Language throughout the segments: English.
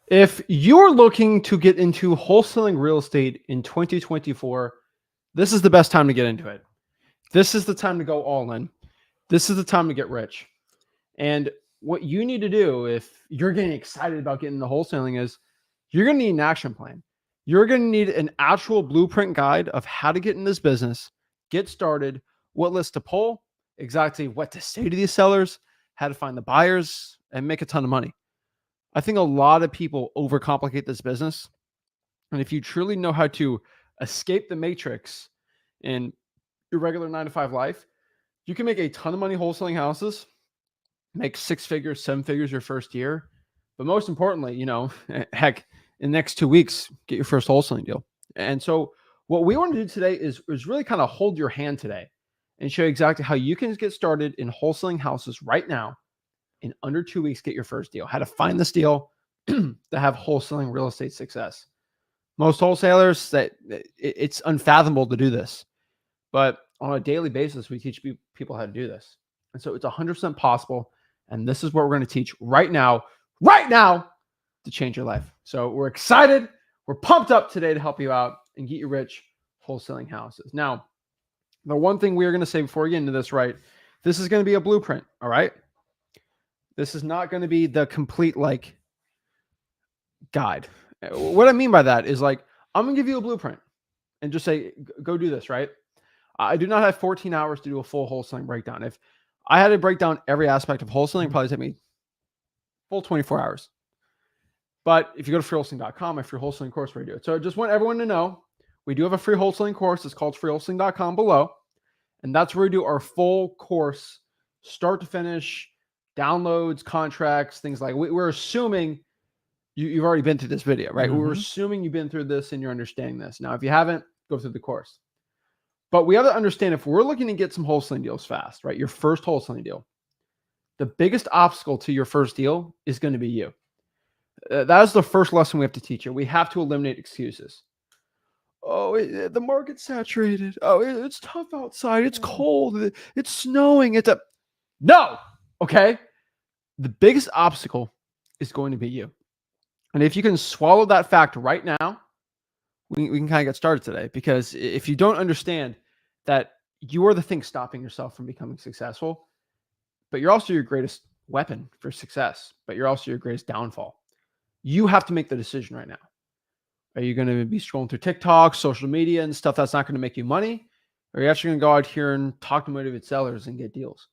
If you're looking to get into wholesaling real estate in 2024, this is the best time to get into it. This is the time to go all in. This is the time to get rich. And what you need to do if you're getting excited about getting into wholesaling is you're going to need an action plan. You're going to need an actual blueprint guide of how to get in this business, get started, what list to pull, exactly what to say to these sellers, how to find the buyers, and make a ton of money. I think a lot of people overcomplicate this business. And if you truly know how to escape the matrix in your regular 9-to-5 life, you can make a ton of money wholesaling houses, make 6 figures, 7 figures your first year. But most importantly, heck, in the next 2 weeks, get your first wholesaling deal. And so what we want to do today is really kind of hold your hand today and show you exactly how you can get started in wholesaling houses right now. In under 2 weeks, get your first deal, how to find this deal to have wholesaling real estate success. Most wholesalers, it's unfathomable to do this, but on a daily basis, we teach people how to do this. And so it's 100% possible. And this is what we're going to teach right now to change your life. So we're excited. We're pumped up today to help you out and get you rich wholesaling houses. Now, the one thing we're going to say before we get into this, right? This is going to be a blueprint. All right. This is not going to be the complete guide. What I mean by that is I'm going to give you a blueprint and just say, go do this, right? I do not have 14 hours to do a full wholesaling breakdown. If I had to break down every aspect of wholesaling, it'd probably take me full 24 hours. But if you go to freewholesaling.com, my free wholesaling course, where I do it. So I just want everyone to know, we do have a free wholesaling course. It's called freewholesaling.com below. And that's where we do our full course, start to finish, downloads, contracts, things like we're assuming you've already been through this video, right? We're assuming you've been through this and you're understanding this. Now, if you haven't, go through the course. But we have to understand if we're looking to get some wholesaling deals fast, right? Your first wholesaling deal, the biggest obstacle to your first deal is going to be you. That is the first lesson we have to teach you. We have to eliminate excuses. Oh, the market's saturated. Oh, it's tough outside. It's cold. It's snowing. No. Okay. The biggest obstacle is going to be you. And if you can swallow that fact right now, we can kind of get started today. Because if you don't understand that you are the thing stopping yourself from becoming successful, but you're also your greatest weapon for success, but you're also your greatest downfall. You have to make the decision right now. Are you going to be scrolling through TikTok, social media, and stuff that's not going to make you money? Or are you actually going to go out here and talk to motivated sellers and get deals?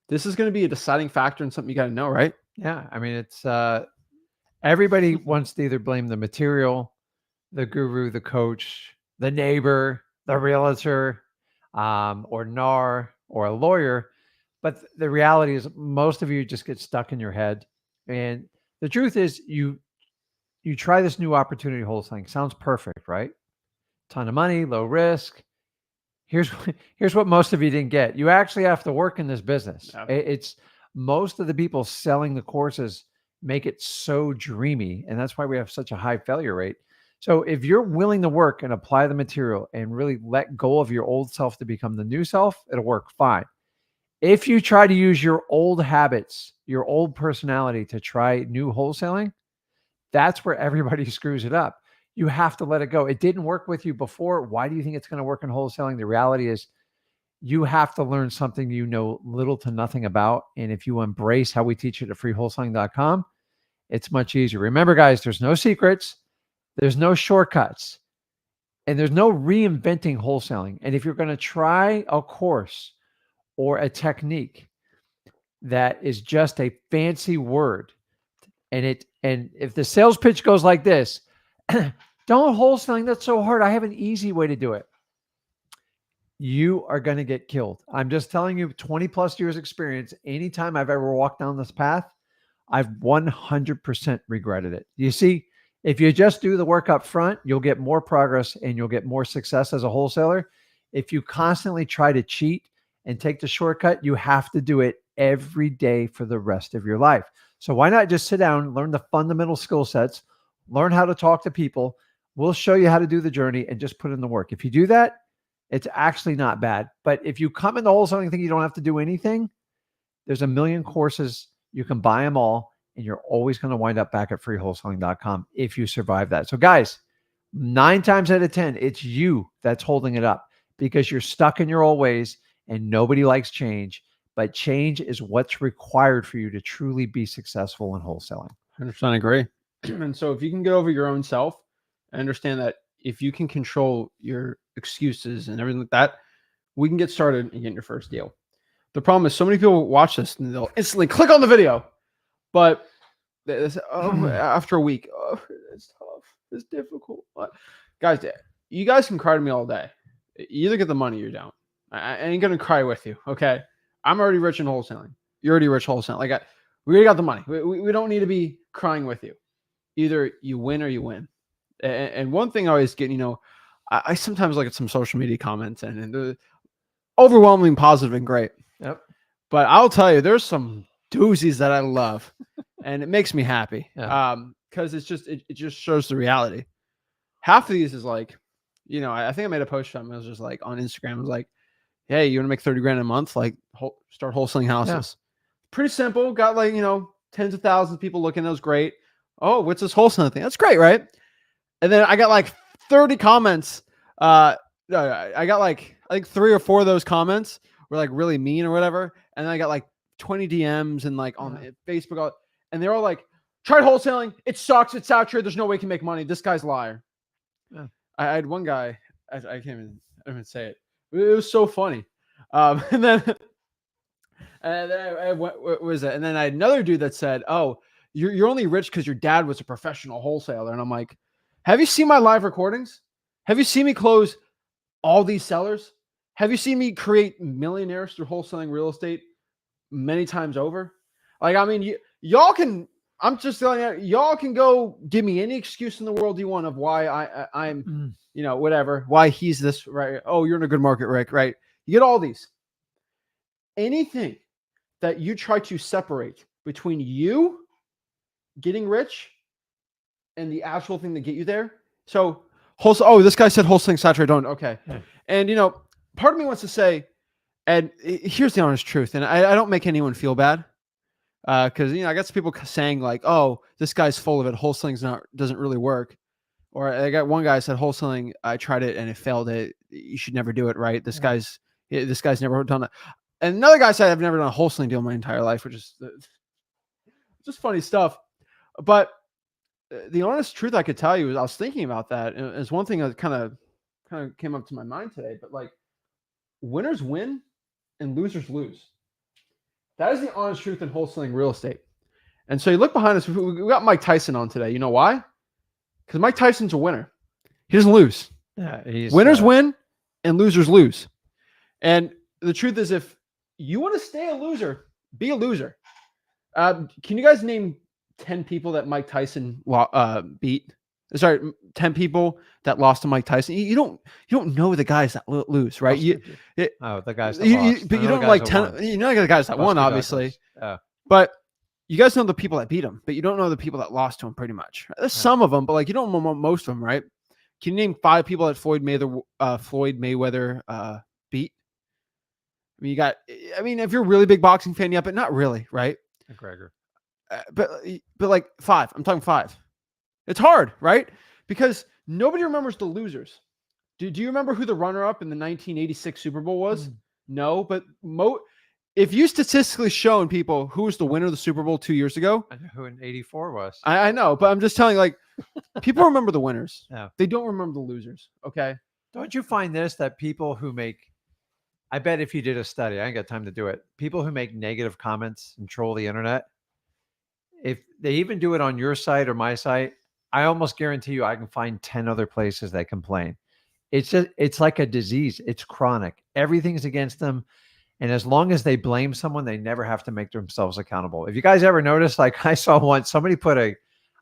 This is going to be a deciding factor and something you got to know, right? Yeah. I mean, it's everybody wants to either blame the material, the guru, the coach, the neighbor, the realtor, or NAR, or a lawyer. But the reality is most of you just get stuck in your head. And the truth is you try this new opportunity wholesaling. Sounds perfect, right? Ton of money, low risk. Here's what most of you didn't get. You actually have to work in this business. Yeah. It's most of the people selling the courses make it so dreamy. And that's why we have such a high failure rate. So if you're willing to work and apply the material and really let go of your old self to become the new self, it'll work fine. If you try to use your old habits, your old personality to try new wholesaling, that's where everybody screws it up. You have to let it go. It didn't work with you before. Why do you think it's going to work in wholesaling? The reality is you have to learn something you know little to nothing about. And if you embrace how we teach it at freewholesaling.com, it's much easier. Remember, guys, there's no secrets. There's no shortcuts. And there's no reinventing wholesaling. And if you're going to try a course or a technique that is just a fancy word, and if the sales pitch goes like this, don't wholesaling, that's so hard. I have an easy way to do it. You are going to get killed. I'm just telling you, 20 plus years experience. Anytime I've ever walked down this path, I've 100% regretted it. You see, if you just do the work up front, you'll get more progress and you'll get more success as a wholesaler. If you constantly try to cheat and take the shortcut, you have to do it every day for the rest of your life. So why not just sit down, learn the fundamental skill sets, learn how to talk to people. We'll show you how to do the journey and just put in the work. If you do that, it's actually not bad. But if you come into wholesaling and think you don't have to do anything, there's a million courses. You can buy them all. and you're always going to wind up back at freewholesaling.com if you survive that. So guys, 9 times out of 10, it's you that's holding it up because you're stuck in your old ways and nobody likes change. But change is what's required for you to truly be successful in wholesaling. 100% agree. And so if you can get over your own self and understand that if you can control your excuses and everything like that, we can get started and get your first deal. The problem is so many people watch this and they'll instantly click on the video, but after a week, it's tough, it's difficult. Guys, you guys can cry to me all day. You either get the money or you don't. I ain't gonna cry with you, okay? I'm already rich in wholesaling. You're already rich wholesaling. We already got the money. We don't need to be crying with you. Either you win or you win. And one thing I always get, I sometimes look at some social media comments and they're overwhelmingly positive and great. Yep. But I'll tell you, there's some doozies that I love, and it makes me happy. Yeah. Because it just shows the reality. Half of these is like, I think I made a post on it. It was just like on Instagram. It was like, hey, you want to make 30 grand a month? Like start wholesaling houses. Yeah. Pretty simple. Got like, tens of thousands of people looking. That was great. Oh, what's this wholesaling thing? That's great, right? And then I got like 30 comments. I got like, I think 3 or 4 of those comments were like really mean or whatever. And then I got like 20 DMs and like on Facebook. And they're all like, tried wholesaling. It sucks. It's saturated. There's no way you can make money. This guy's a liar. Yeah. I had one guy, I can't even say it. It was so funny. And then what was it? And then I had another dude that said, oh, you're only rich because your dad was a professional wholesaler. And I'm like, have you seen my live recordings? Have you seen me close all these sellers? Have you seen me create millionaires through wholesaling real estate many times over? Like, I mean, y'all can, I'm just telling you, y'all can go give me any excuse in the world you want of why I'm, whatever, why he's this, right? Oh, you're in a good market, Rick, right? You get all these. Anything that you try to separate between you getting rich and the actual thing to get you there. So this guy said wholesaling saturated. Don't. Okay. Yeah. And, part of me wants to say, and here's the honest truth. And I don't make anyone feel bad. Cause I got some people saying like, oh, this guy's full of it. Wholesaling's doesn't really work. Or I got one guy said wholesaling, I tried it and it failed. You should never do it. Right. This guy's never done it. And another guy said, I've never done a wholesaling deal in my entire life, which is just funny stuff. But the honest truth I could tell you is I was thinking about that. And it's one thing that kind of came up to my mind today, but like winners win and losers lose. That is the honest truth in wholesaling real estate. And so you look behind us, we got Mike Tyson on today. You know why? Because Mike Tyson's a winner. He doesn't lose. Yeah, winners win and losers lose. And the truth is, if you want to stay a loser, be a loser. Can you guys name 10 people that Mike Tyson beat? Sorry, 10 people that lost to Mike Tyson. You don't know the guys that lose, right? The guys that lost. But you don't like 10. You know the guys that won, obviously. But you guys know the people that beat him, but you don't know the people that lost to him. Pretty much. There's some of them, but like you don't know most of them, right? Can you name 5 people that Floyd Mayweather beat? I mean, if you're a really big boxing fan, yeah, but not really, right? McGregor. But like 5. I'm talking 5. It's hard, right? Because nobody remembers the losers. Do you remember who the runner-up in the 1986 Super Bowl was? No, but if you statistically shown people who was the winner of the Super Bowl 2 years ago, I know who in '84 was. I know, but I'm just telling you, like, people remember the winners. Yeah. They don't remember the losers. Okay. Don't you find this that people who make, I bet if you did a study, I ain't got time to do it. People who make negative comments and troll the internet, if they even do it on your site or my site, I almost guarantee you I can find 10 other places that complain. It's like a disease. It's chronic. Everything's against them. And as long as they blame someone, they never have to make themselves accountable. If you guys ever notice, like I saw once, somebody put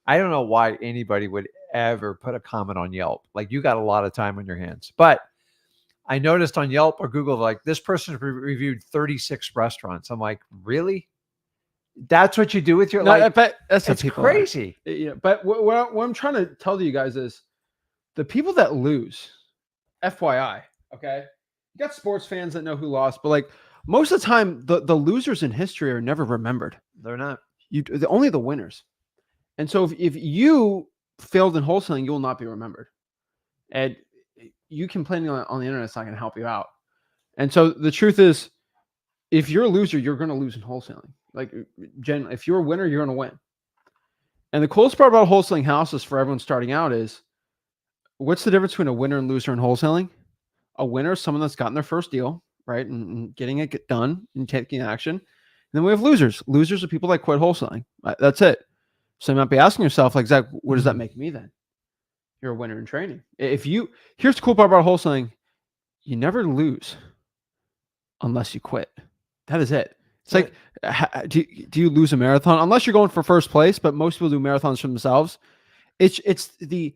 I don't know why anybody would ever put a comment on Yelp. Like you got a lot of time on your hands. But I noticed on Yelp or Google, like this person reviewed 36 restaurants. I'm like, really? That's what you do with your life? But that's crazy. But what I'm trying to tell you guys is the people that lose, FYI, okay? You got sports fans that know who lost, but like most of the time, the losers in history are never remembered. They're not. only the winners. And so if you failed in wholesaling, you will not be remembered. And you complaining on the internet is not going to help you out. And so the truth is, if you're a loser, you're going to lose in wholesaling. Like, if you're a winner, you're going to win. And the coolest part about wholesaling houses for everyone starting out is, what's the difference between a winner and loser in wholesaling? A winner is someone that's gotten their first deal, right, and getting it done and taking action. And then we have losers. Losers are people that quit wholesaling. That's it. So you might be asking yourself, like, Zach, what does that make me then? You're a winner in training. Here's the cool part about wholesaling: you never lose unless you quit. That is it. It's like, do you lose a marathon? Unless you're going for first place, but most people do marathons for themselves. It's the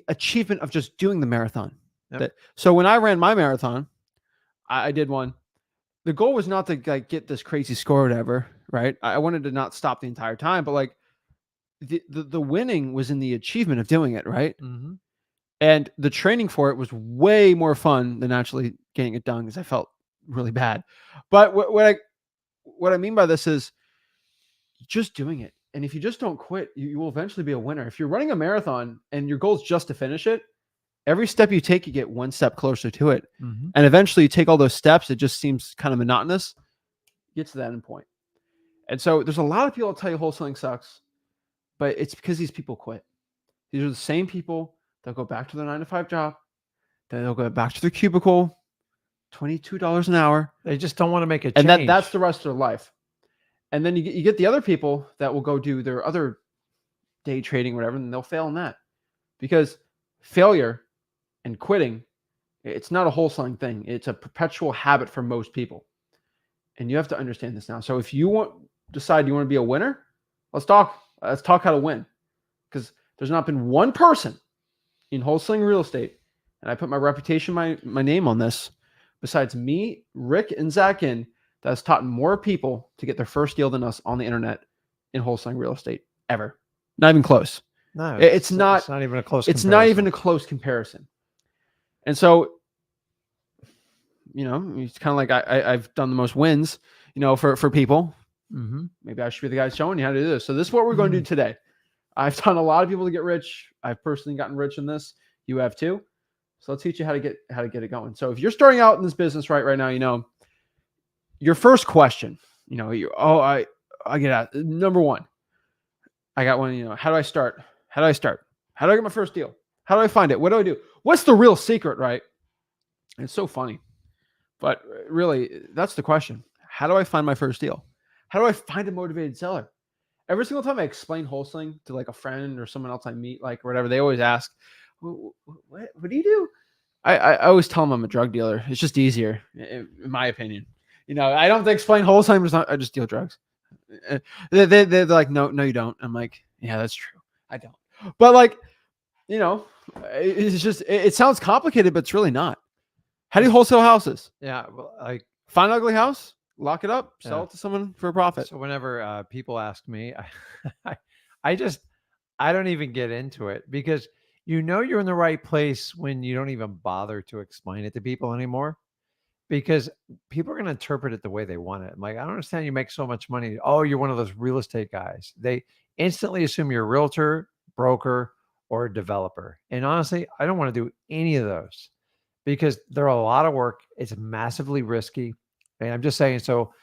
achievement of just doing the marathon. Yep. So when I ran my marathon, I did one. The goal was not to like get this crazy score or whatever, right? I wanted to not stop the entire time, but like the winning was in the achievement of doing it, right? Mm-hmm. And the training for it was way more fun than actually getting it done, because I felt really bad. But what I mean by this is just doing it. And if you just don't quit, you will eventually be a winner. If you're running a marathon and your goal is just to finish it, every step you take, you get one step closer to it. Mm-hmm. And eventually you take all those steps. It just seems kind of monotonous. You get to that end point. And so there's a lot of people that tell you wholesaling sucks, but it's because these people quit. These are the same people that go back to their 9-to-5 job. Then they'll go back to their cubicle, $22 an hour. They just don't want to make a change. And that's the rest of their life. And then you get the other people that will go do their other day trading, whatever, and they'll fail in that. Because failure and quitting, it's not a wholesaling thing. It's a perpetual habit for most people. And you have to understand this now. So if you decide you want to be a winner, let's talk. Let's talk how to win. Because there's not been one person in wholesaling real estate, and I put my reputation, my name on this, besides me, Rick, and Zach Ginn, that has taught more people to get their first deal than us on the internet in wholesaling real estate ever. Not even close. No, it's not even a close. It's not even a close comparison. And so, it's kind of like I've done the most wins, for people. Mm-hmm. Maybe I should be the guy showing you how to do this. So this is what we're going to do today. I've done a lot of people to get rich. I've personally gotten rich in this. You have too. So I'll teach you how to get it going. So if you're starting out in this business right now, your first question, I get out. Number one, I got one, how do I start? How do I start? How do I get my first deal? How do I find it? What do I do? What's the real secret, right? And it's so funny, but really that's the question. How do I find my first deal? How do I find a motivated seller? Every single time I explain wholesaling to like a friend or someone else I meet, like whatever, they always ask, what do you do? I always tell them I'm a drug dealer. It's just easier, in my opinion. I don't have to explain wholesaling. I just deal drugs. They're like, no, you don't. I'm like, yeah, that's true. I don't. But like, it's just, it sounds complicated, but it's really not. How do you wholesale houses? Yeah. Well, like, find an ugly house, lock it up, sell it to someone for a profit. So whenever people ask me, I don't even get into it, because you're in the right place when you don't even bother to explain it to people anymore, because people are going to interpret it the way they want it. I'm like, I don't understand. You make so much money. Oh, you're one of those real estate guys. They instantly assume you're a realtor, broker, or a developer. And honestly, I don't want to do any of those, because they're a lot of work. It's massively risky. And I'm just saying, so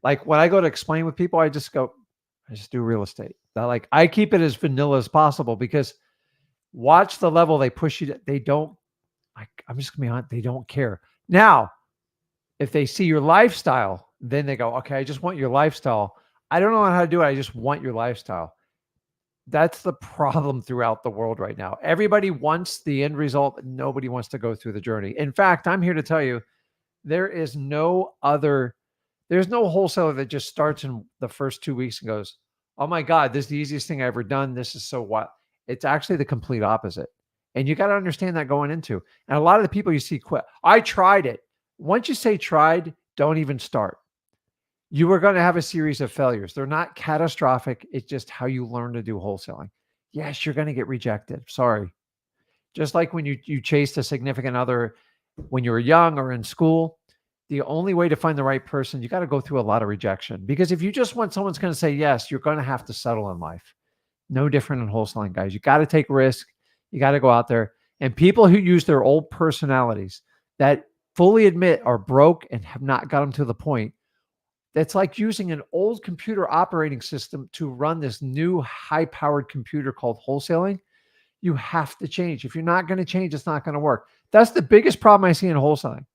like when I go to explain with people, I just do real estate. Like, I keep it as vanilla as possible, because watch the level they push you to. They don't, I'm just gonna be honest, they don't care. Now, if they see your lifestyle, then they go, okay, I just want your lifestyle. I don't know how to do it. I just want your lifestyle. That's the problem throughout the world right now. Everybody wants the end result. Nobody wants to go through the journey. In fact, I'm here to tell you, there's no wholesaler that just starts in the first 2 weeks and goes, oh my God, this is the easiest thing I've ever done. This is so what? It's actually the complete opposite. And you got to understand that going into. And a lot of the people you see quit. I tried it. Once you say tried, don't even start. You are going to have a series of failures. They're not catastrophic. It's just how you learn to do wholesaling. Yes, you're going to get rejected. Sorry. Just like when you chased a significant other when you were young or in school, the only way to find the right person, you got to go through a lot of rejection. Because if you just want someone's going to say yes, you're going to have to settle in life. No different in wholesaling, guys. You got to take risk. You got to go out there. And people who use their old personalities that fully admit are broke and have not got them to the point, that's like using an old computer operating system to run this new high-powered computer called wholesaling. You have to change. If you're not going to change, it's not going to work. That's the biggest problem I see in wholesaling.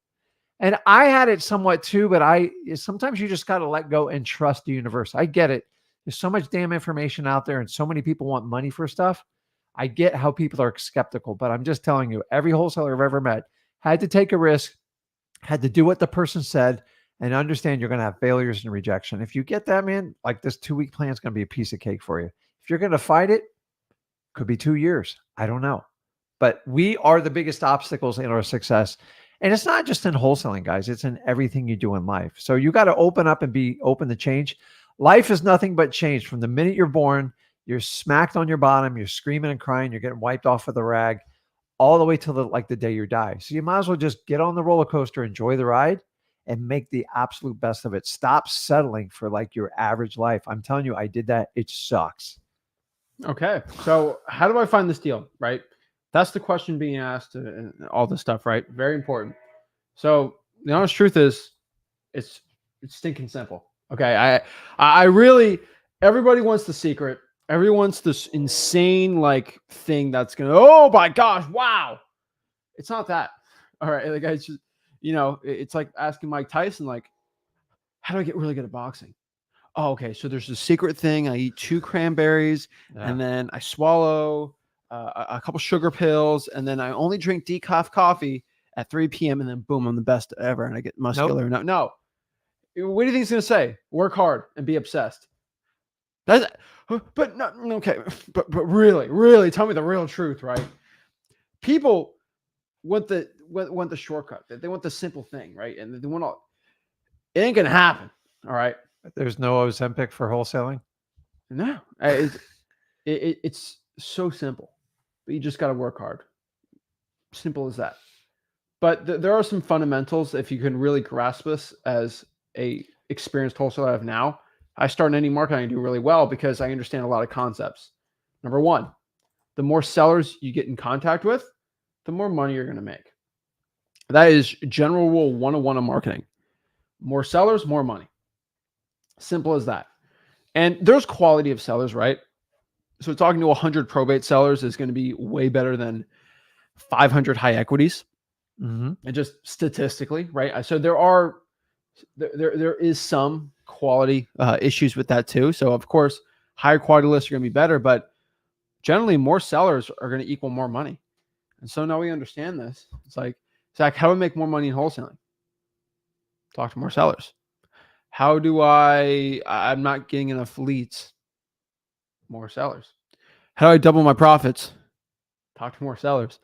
And I had it somewhat too, but sometimes you just got to let go and trust the universe. I get it. There's so much damn information out there and so many people want money for stuff. I get how people are skeptical, but I'm just telling you, every wholesaler I've ever met had to take a risk, had to do what the person said, and understand you're going to have failures and rejection. If you get that, man, like this 2-week plan is going to be a piece of cake for you. If you're going to fight it, could be 2 years. I don't know. But we are the biggest obstacles in our success. And it's not just in wholesaling, guys. It's in everything you do in life. So you got to open up and be open to change. Life is nothing but change. From the minute you're born, you're smacked on your bottom, you're screaming and crying, you're getting wiped off with a rag, all the way till the day you die. So you might as well just get on the roller coaster, enjoy the ride, and make the absolute best of it. Stop settling for like your average life. I'm telling you, I did that. It sucks. Okay. So how do I find this deal, right? That's the question being asked and all this stuff, right? Very important. So the honest truth is it's stinking simple. Okay. I really, everybody wants the secret. Everyone wants this insane like thing that's going to, oh my gosh, wow. It's not that. All right. Like I just, it's like asking Mike Tyson, like, how do I get really good at boxing? Oh, okay. So there's a secret thing. I eat 2 cranberries and then I swallow a couple sugar pills, and then I only drink decaf coffee at 3 p.m. and then boom, I'm the best ever, and I get muscular. Nope. No. What do you think he's gonna say? Work hard and be obsessed. That's, but no, okay. But really, tell me the real truth, right? People want the shortcut. They want the simple thing, right? And they want all. It ain't gonna happen. All right. There's no Ozempic for wholesaling. No, it's so simple, but you just got to work hard. Simple as that. But there are some fundamentals. If you can really grasp this as a experienced wholesaler I have now, I start in any market I do really well because I understand a lot of concepts. Number one, the more sellers you get in contact with, the more money you're going to make. That is general rule 101 of marketing. More sellers, more money. Simple as that. And there's quality of sellers, right? So talking to 100 probate sellers is going to be way better than 500 high equities. Mm-hmm. And just statistically, right? So there is some quality issues with that too. So of course, higher quality lists are going to be better, but generally more sellers are going to equal more money. And so now we understand this. It's like, Zach, how do I make more money in wholesaling? Talk to more sellers. How do I'm not getting enough leads? More sellers. How do I double my profits? Talk to more sellers.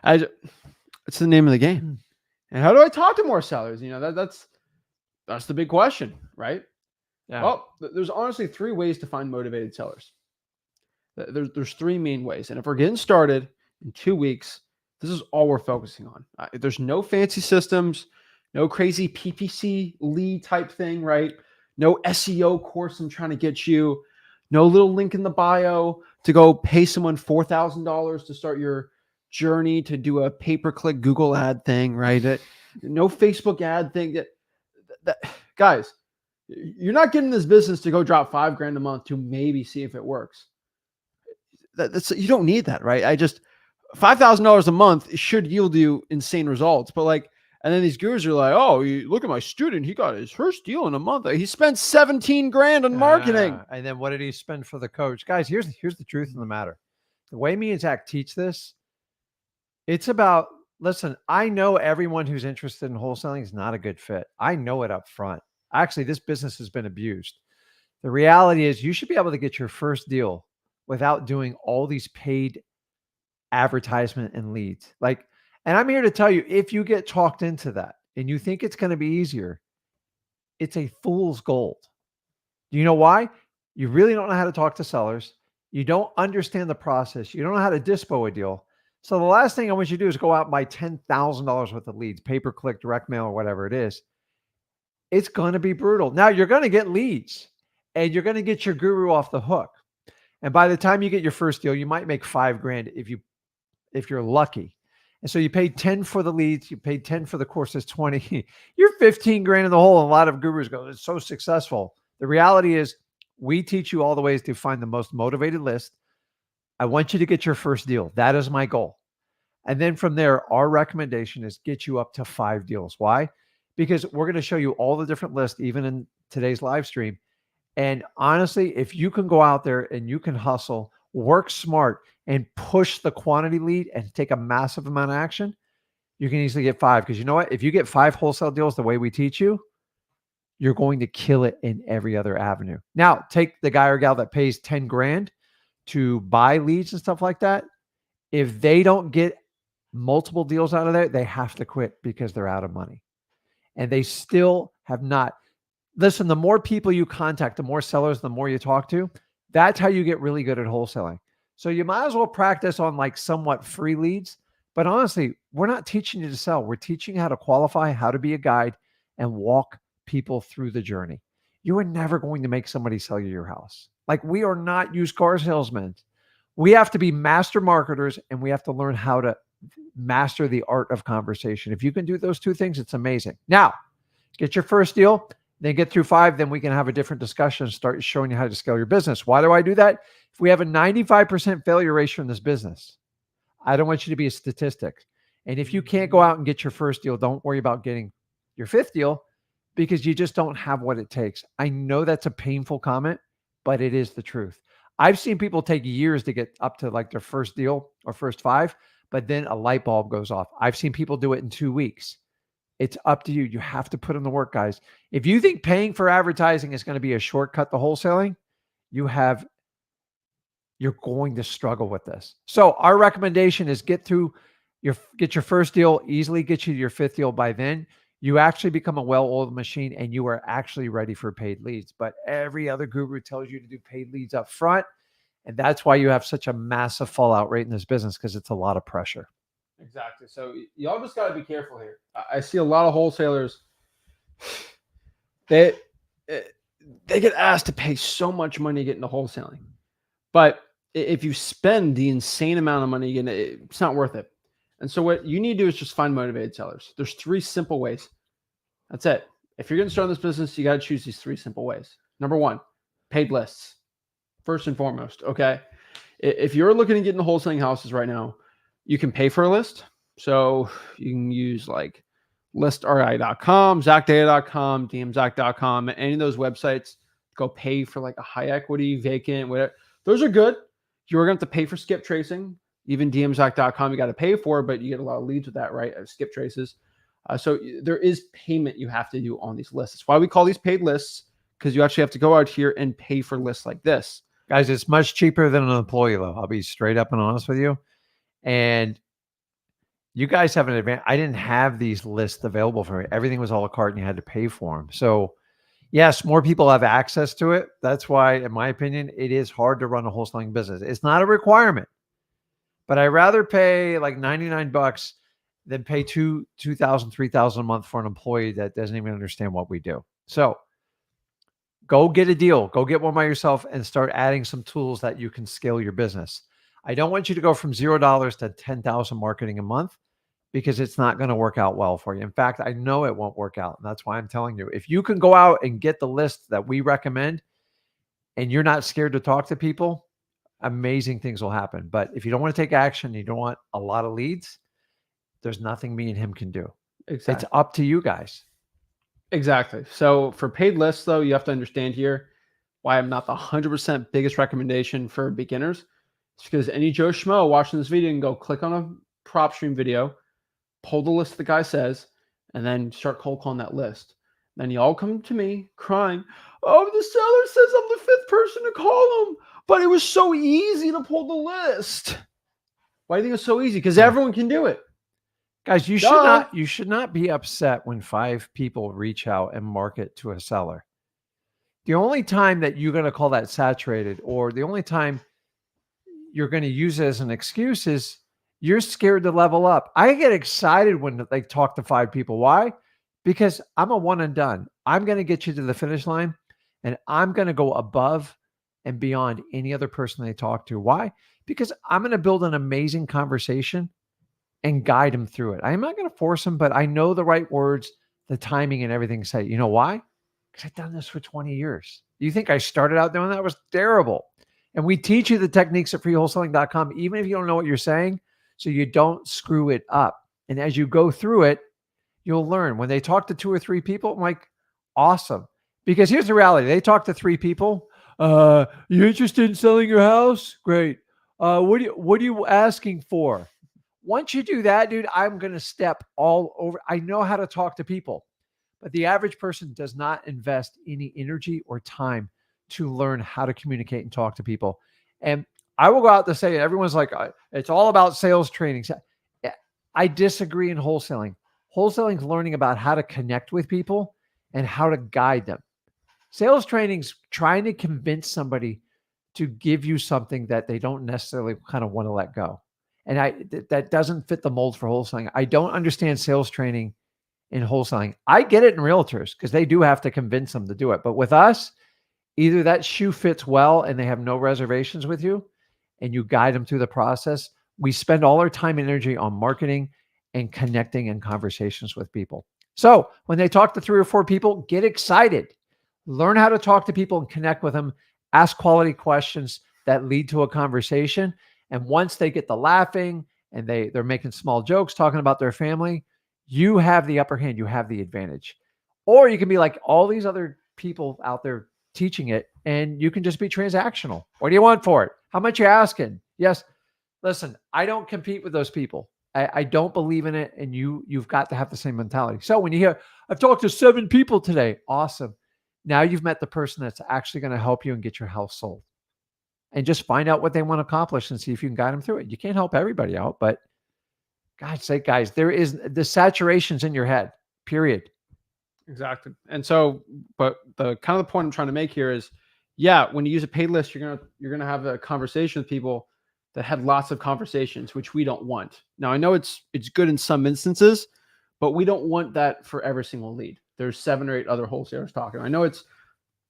It's the name of the game. And how do I talk to more sellers? That's the big question, right? Yeah. Well, there's honestly 3 ways to find motivated sellers. There's 3 main ways. And if we're getting started in 2 weeks, this is all we're focusing on. There's no fancy systems, no crazy PPC lead type thing, right? No SEO course I'm trying to get you. No little link in the bio to go pay someone $4,000 to start your journey to do a pay-per-click Google ad thing, right? No Facebook ad thing. Guys, you're not getting this business to go drop $5,000 a month to maybe see if it works. You don't need that, right? $5,000 a month should yield you insane results, but and then these gurus are like, oh, you look at my student. He got his first deal in a month. He spent $17,000 on marketing. And then what did he spend for the coach? Guys, here's the truth of the matter. The way me and Zach teach this, it's about, listen, I know everyone who's interested in wholesaling is not a good fit. I know it up front. Actually, this business has been abused. The reality is you should be able to get your first deal without doing all these paid advertisement and leads. And I'm here to tell you, if you get talked into that and you think it's going to be easier, it's a fool's gold. Do you know why? You really don't know how to talk to sellers. You don't understand the process. You don't know how to dispo a deal. So the last thing I want you to do is go out and buy $10,000 worth of leads, pay-per-click, direct mail, or whatever it is. It's going to be brutal. Now you're going to get leads and you're going to get your guru off the hook. And by the time you get your first deal, you might make $5,000 if you're lucky. And so you paid 10 for the leads, you paid 10 for the course, that's 20. You're 15 grand in the hole. And a lot of gurus go, it's so successful. The reality is we teach you all the ways to find the most motivated list. I want you to get your first deal. That is my goal. And then from there, our recommendation is get you up to 5 deals. Why? Because we're going to show you all the different lists, even in today's live stream. And honestly, if you can go out there and you can hustle, work smart, and push the quantity lead and take a massive amount of action, you can easily get 5. Because you know what? If you get 5 wholesale deals the way we teach you, you're going to kill it in every other avenue. Now, take the guy or gal that pays 10 grand to buy leads and stuff like that. If they don't get multiple deals out of there, they have to quit because they're out of money. And they still have not. Listen, the more people you contact, the more sellers, the more you talk to, that's how you get really good at wholesaling. So you might as well practice on like somewhat free leads. But honestly, we're not teaching you to sell. We're teaching you how to qualify, how to be a guide, and walk people through the journey. You are never going to make somebody sell you your house. Like, we are not used car salesmen. We have to be master marketers, and we have to learn how to master the art of conversation. If you can do those 2 things, it's amazing. Now, get your first deal, then get through 5, then we can have a different discussion and start showing you how to scale your business. Why do I do that? If we have a 95% failure ratio in this business, I don't want you to be a statistic. And if you can't go out and get your first deal, don't worry about getting your 5th deal because you just don't have what it takes. I know that's a painful comment, but it is the truth. I've seen people take years to get up to like their first deal or first 5, but then a light bulb goes off. I've seen people do it in 2 weeks. It's up to you. You have to put in the work, guys. If you think paying for advertising is going to be a shortcut to wholesaling, you're going to struggle with this. So our recommendation is get your first deal, easily get you to your 5th deal. By then, you actually become a well-oiled machine and you are actually ready for paid leads. But every other guru tells you to do paid leads up front. And that's why you have such a massive fallout rate in this business, because it's a lot of pressure. Exactly. So y'all just got to be careful here. I see a lot of wholesalers. They get asked to pay so much money to get into wholesaling, but if you spend the insane amount of money, it's not worth it. And so what you need to do is just find motivated sellers. There's 3 simple ways. That's it. If you're going to start this business, you got to choose these 3 simple ways. Number 1, paid lists. First and foremost, okay? If you're looking to get into wholesaling houses right now, you can pay for a list. So you can use like listri.com, zacdata.com, dmzac.com, any of those websites. Go pay for like a high equity, vacant, whatever. Those are good. You're going to have to pay for skip tracing. Even dmzac.com, you got to pay for, but you get a lot of leads with that, right? Skip traces. So there is payment you have to do on these lists. That's why we call these paid lists, because you actually have to go out here and pay for lists like this. Guys, it's much cheaper than an employee loan. I'll be straight up and honest with you. And you guys have an advantage. I didn't have these lists available for me. Everything was a la carte and you had to pay for them. So yes, more people have access to it. That's why, in my opinion, it is hard to run a wholesaling business. It's not a requirement, but I'd rather pay like $99 than pay $2,000, $3,000 a month for an employee that doesn't even understand what we do. So go get a deal. Go get one by yourself and start adding some tools that you can scale your business. I don't want you to go from $0 to 10,000 marketing a month, because it's not going to work out well for you. In fact, I know it won't work out. And that's why I'm telling you, if you can go out and get the list that we recommend and you're not scared to talk to people, amazing things will happen. But if you don't want to take action, you don't want a lot of leads, there's nothing me and him can do. Exactly. It's up to you guys. Exactly. So for paid lists, though, you have to understand here why I'm not the 100% biggest recommendation for beginners. It's because any Joe Schmo watching this video can go click on a prop stream video, pull the list the guy says, and then start cold calling that list. Then you all come to me crying, oh, the seller says I'm the 5th person to call him, but it was so easy to pull the list. Why do you think it's so easy? Because everyone can do it. Guys, you should not be upset when 5 people reach out and market to a seller. The only time that you're going to call that saturated, or the only time you're going to use it as an excuse, is you're scared to level up. I get excited when they talk to 5 people. Why? Because I'm a one and done. I'm going to get you to the finish line, and I'm going to go above and beyond any other person they talk to. Why? Because I'm going to build an amazing conversation and guide them through it. I'm not going to force them, but I know the right words, the timing, and everything to say. You know why? Because I've done this for 20 years. You think I started out doing that? It was terrible. And we teach you the techniques at freewholesaling.com, even if you don't know what you're saying, so you don't screw it up. And as you go through it, you'll learn. When they talk to 2 or 3 people, I'm like, awesome. Because here's the reality. They talk to 3 people. You interested in selling your house? Great. What are you asking for? Once you do that, dude, I'm going to step all over. I know how to talk to people, but the average person does not invest any energy or time to learn how to communicate and talk to people. And I will go out to say, everyone's like, it's all about sales training. I disagree in wholesaling. Wholesaling is learning about how to connect with people and how to guide them. Sales training's trying to convince somebody to give you something that they don't necessarily kind of want to let go. And that doesn't fit the mold for wholesaling. I don't understand sales training in wholesaling. I get it in realtors because they do have to convince them to do it. But with us, either that shoe fits well and they have no reservations with you and you guide them through the process. We spend all our time and energy on marketing and connecting and conversations with people. So when they talk to 3 or 4 people, get excited. Learn how to talk to people and connect with them. Ask quality questions that lead to a conversation. And once they get the laughing and they're making small jokes, talking about their family, you have the upper hand. You have the advantage. Or you can be like all these other people out there teaching it, and you can just be transactional. What do you want for it? How much you asking? Yes. Listen, I don't compete with those people. I don't believe in it, and you've got to have the same mentality. So when you hear, I've talked to 7 people today, awesome. Now you've met the person that's actually going to help you and get your house sold. And just find out what they want to accomplish and see if you can guide them through it. You can't help everybody out, but God's sake, guys, there is the saturation's in your head, period. Exactly. And so, but the kind of the point I'm trying to make here is, yeah, when you use a paid list, you're gonna have a conversation with people that had lots of conversations, which we don't want. Now, I know it's good in some instances, but we don't want that for every single lead. There's 7 or 8 other wholesalers talking. I know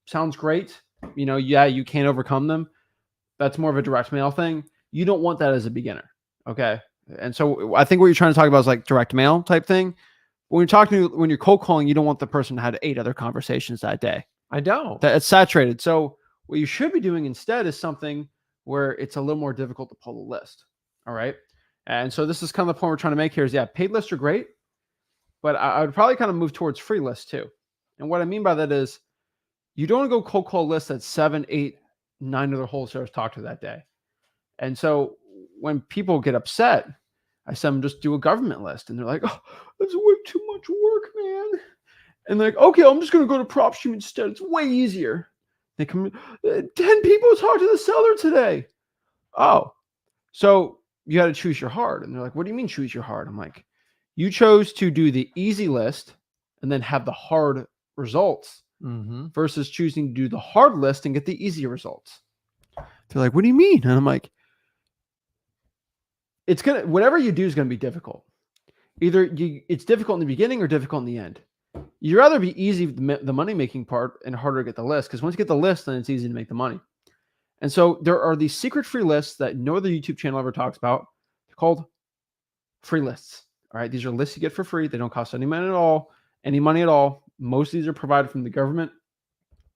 sounds great. Yeah, you can't overcome them. That's more of a direct mail thing. You don't want that as a beginner. Okay. And so I think what you're trying to talk about is like direct mail type thing. When you're cold calling, you don't want the person to have 8 other conversations that day. I don't. It's saturated. So what you should be doing instead is something where it's a little more difficult to pull the list. All right. And so this is kind of the point we're trying to make here is, yeah, paid lists are great, but I would probably kind of move towards free lists too. And what I mean by that is you don't want to go cold call lists that 7, 8, 9 other wholesalers talk to that day. And so when people get upset, I send them just do a government list, and they're like, "Oh, that's way too much work, man." And they're like, "Okay, I'm just going to go to PropStream instead. It's way easier." They come, 10 people talked to the seller today. Oh, so you got to choose your hard. And they're like, "What do you mean choose your hard?" I'm like, "You chose to do the easy list and then have the hard results versus choosing to do the hard list and get the easy results." They're like, "What do you mean?" And I'm like, whatever you do is going to be difficult. Either it's difficult in the beginning or difficult in the end. You'd rather be easy, the money making part, and harder to get the list. Because once you get the list, then it's easy to make the money. And so there are these secret free lists that no other YouTube channel ever talks about. They're called free lists. All right. These are lists you get for free. They don't cost any money at all. Most of these are provided from the government.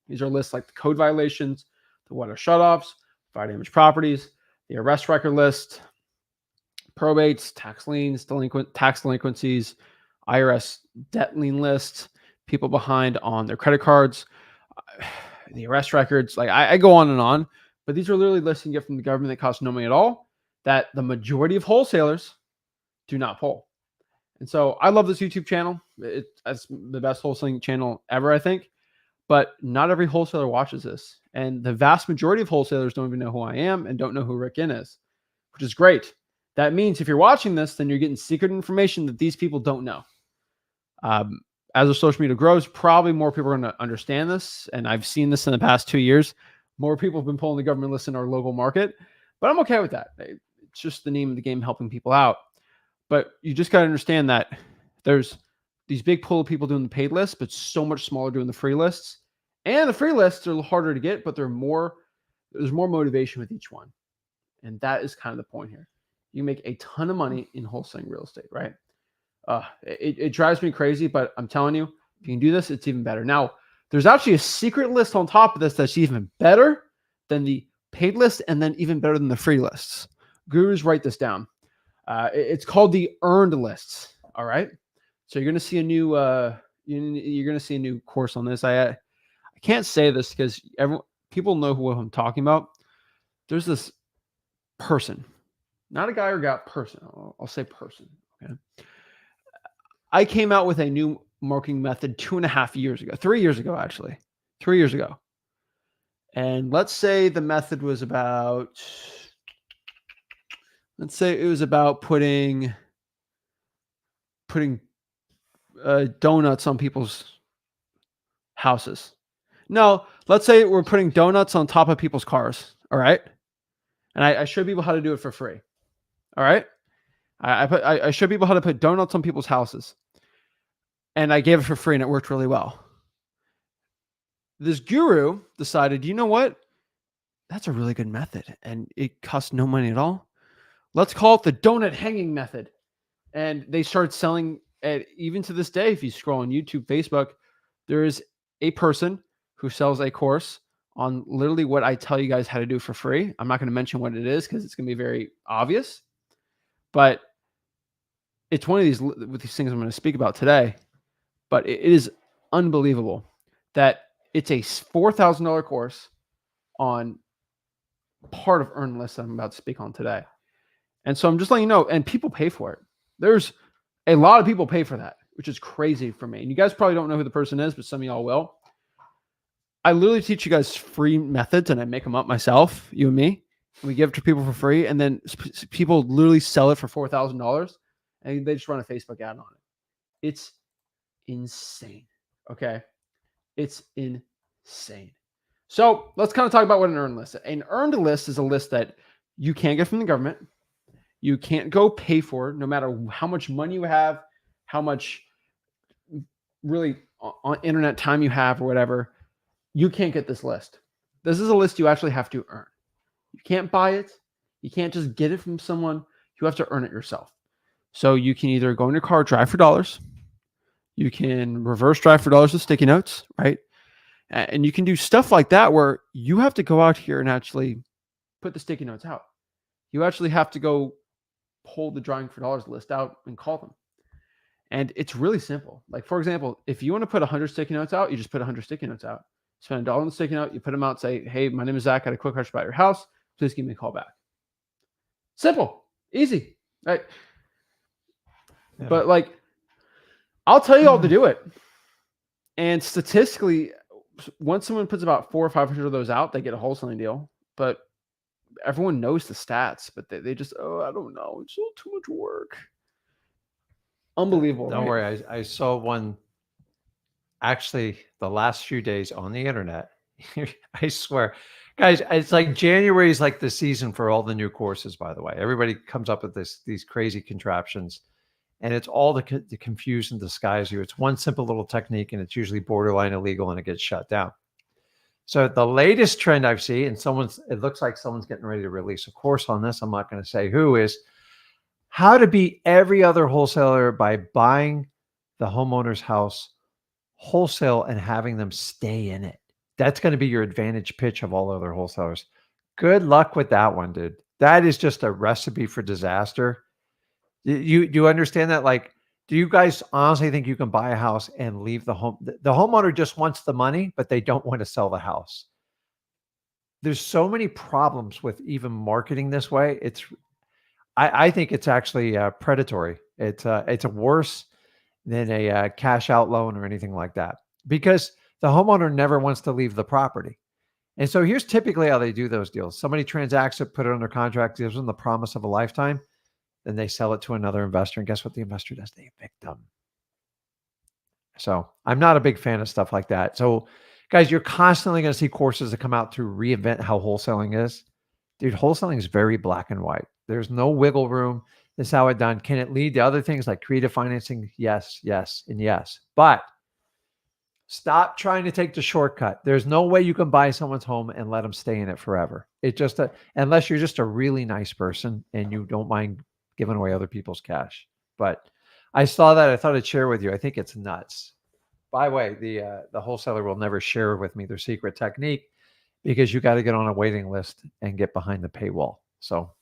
These are lists like the code violations, the water shutoffs, fire damaged properties, the arrest record list, probates, tax liens, tax delinquencies, IRS debt lien list, people behind on their credit cards, the arrest records. Like I go on, but these are literally lists you get from the government that cost no money at all, that the majority of wholesalers do not pull. And so I love this YouTube channel. It's the best wholesaling channel ever, I think. But not every wholesaler watches this. And the vast majority of wholesalers don't even know who I am and don't know who Rick Ginn is, which is great. That means if you're watching this, then you're getting secret information that these people don't know. As our social media grows, probably more people are going to understand this. And I've seen this in the past 2 years. More people have been pulling the government list in our local market, but I'm okay with that. It's just the name of the game, helping people out. But you just got to understand that there's these big pool of people doing the paid lists, but so much smaller doing the free lists. And the free lists are harder to get, but there's more motivation with each one. And that is kind of the point here. You make a ton of money in wholesaling real estate, right? It drives me crazy, but I'm telling you, if you can do this, it's even better. Now, there's actually a secret list on top of this that's even better than the paid list and then even better than the free lists. Gurus, write this down. It's called the earned lists. All right. So you're going to see a new course on this. I can't say this because people know who I'm talking about. There's this person, not a guy or gal, person. I'll say person. Okay. I came out with a new marketing method 2.5 years ago, 3 years ago, actually, 3 years ago. And let's say the method was about, putting donuts on people's houses. No, let's say we're putting donuts on top of people's cars. All right. And I showed people how to do it for free. All right. I showed people how to put donuts on people's houses. And I gave it for free and it worked really well. This guru decided, you know what? That's a really good method. And it costs no money at all. Let's call it the donut hanging method. And they started selling it. Even to this day, if you scroll on YouTube, Facebook, there is a person who sells a course on literally what I tell you guys how to do for free. I'm not going to mention what it is because it's going to be very obvious. But it's one of these things I'm going to speak about today. But it is unbelievable that it's a $4,000 course on part of earned lists that I'm about to speak on today. And so I'm just letting you know, and people pay for it. There's a lot of people pay for that, which is crazy for me. And you guys probably don't know who the person is, but some of y'all will. I literally teach you guys free methods and I make them up myself, you and me. We give it to people for free. And then people literally sell it for $4,000 and they just run a Facebook ad on it. It's insane. Okay. It's insane. So let's kind of talk about what an earned list is. An earned list is a list that you can't get from the government. You can't go pay for it, no matter how much money you have, how much really on internet time you have or whatever. You can't get this list. This is a list you actually have to earn. You can't buy it. You can't just get it from someone. You have to earn it yourself. So you can either go in your car, drive for dollars. You can reverse drive for dollars with sticky notes, right? And you can do stuff like that where you have to go out here and actually put the sticky notes out. You actually have to go pull the drawing for dollars list out and call them. And it's really simple. Like, for example, if you want to put 100 sticky notes out, you just put 100 sticky notes out. Spend $1 on the sticky note, you put them out, say, hey, my name is Zach, I had a quick question about your house. Please give me a call back. Simple, easy, right? Yeah. But like, I'll tell you all to do it. And statistically, once someone puts about 400 or 500 of those out, they get a wholesaling deal. But everyone knows the stats, but they just, I don't know. It's all too much work. Unbelievable. Don't worry. I saw one actually the last few days on the internet. I swear. Guys, it's like January is like the season for all the new courses, by the way. Everybody comes up with these crazy contraptions. And it's all to confuse and disguise you. It's one simple little technique, and it's usually borderline illegal, and it gets shut down. So the latest trend I've seen, and it looks like someone's getting ready to release a course on this. I'm not going to say who, is how to beat every other wholesaler by buying the homeowner's house wholesale and having them stay in it. That's going to be your advantage pitch of all other wholesalers. Good luck with that one, dude. That is just a recipe for disaster. You understand that? Like, do you guys honestly think you can buy a house and leave the home? The homeowner just wants the money, but they don't want to sell the house. There's so many problems with even marketing this way. I think it's actually predatory. It's worse than a cash out loan or anything like that, because the homeowner never wants to leave the property. And so here's typically how they do those deals. Somebody transacts it, put it under contract, gives them the promise of a lifetime. Then they sell it to another investor. And guess what the investor does? They evict them. So I'm not a big fan of stuff like that. So guys, you're constantly going to see courses that come out to reinvent how wholesaling is. Dude, wholesaling is very black and white. There's no wiggle room. This is how it's done. Can it lead to other things like creative financing? Yes, yes, and yes. But stop trying to take the shortcut. There's no way you can buy someone's home and let them stay in it forever. It just, unless you're just a really nice person and you don't mind giving away other people's cash. But I saw that. I thought I'd share with you. I think it's nuts. By the way, the wholesaler will never share with me their secret technique because you got to get on a waiting list and get behind the paywall. So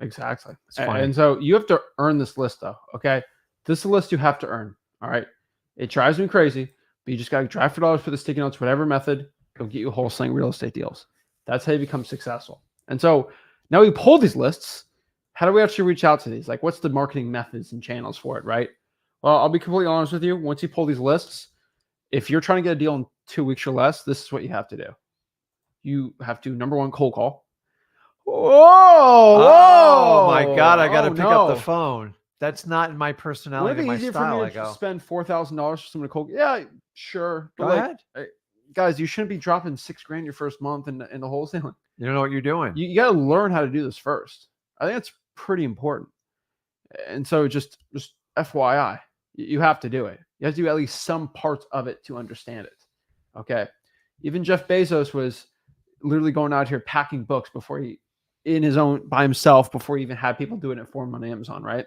Exactly. it's funny. And so you have to earn this list, though. Okay. This is a list you have to earn. All right. It drives me crazy, but you just got to drive for dollars for the sticky notes, whatever method, it'll get you wholesaling real estate deals. That's how you become successful. And so now we pull these lists. How do we actually reach out to these? Like, what's the marketing methods and channels for it, right? Well, I'll be completely honest with you. Once you pull these lists, if you're trying to get a deal in 2 weeks or less, this is what you have to do. You have to, number one, cold call. Whoa! Oh my God! I got to Oh, pick up the phone. That's not in my personality, Would it my be easier style. for I me to go. spend $4,000 for someone to cold? Yeah, sure. But Go ahead. Guys, you shouldn't be dropping $6,000 your first month in the wholesaling. You don't know what you're doing. You got to learn how to do this first. I think that's pretty important. And so just FYI, you have to do it. You have to do at least some parts of it to understand it. Okay. Even Jeff Bezos was literally going out here packing books before he, by himself, before he even had people doing it for him on Amazon, right?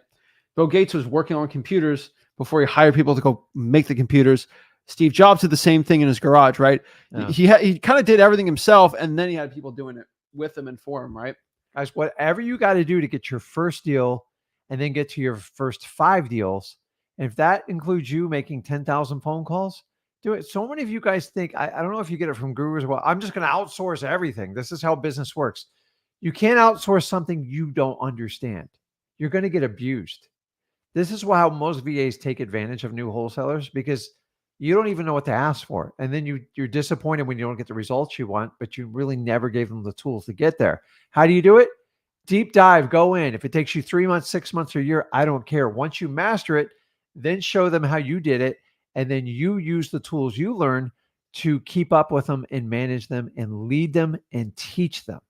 Bill Gates was working on computers before he hired people to go make the computers. Steve Jobs did the same thing in his garage, right? Yeah. He kind of did everything himself, and then he had people doing it with him and for him, right? Guys, whatever you got to do to get your first deal and then get to your first 5 deals, and if that includes you making 10,000 phone calls, do it. So many of you guys think, I don't know if you get it from gurus. Well, I'm just going to outsource everything. This is how business works. You can't outsource something you don't understand. You're going to get abused. This is how most VAs take advantage of new wholesalers because you don't even know what to ask for. And then you're disappointed when you don't get the results you want, but you really never gave them the tools to get there. How do you do it? Deep dive, go in. If it takes you 3 months, 6 months, or a year, I don't care. Once you master it, then show them how you did it. And then you use the tools you learn to keep up with them and manage them and lead them and teach them.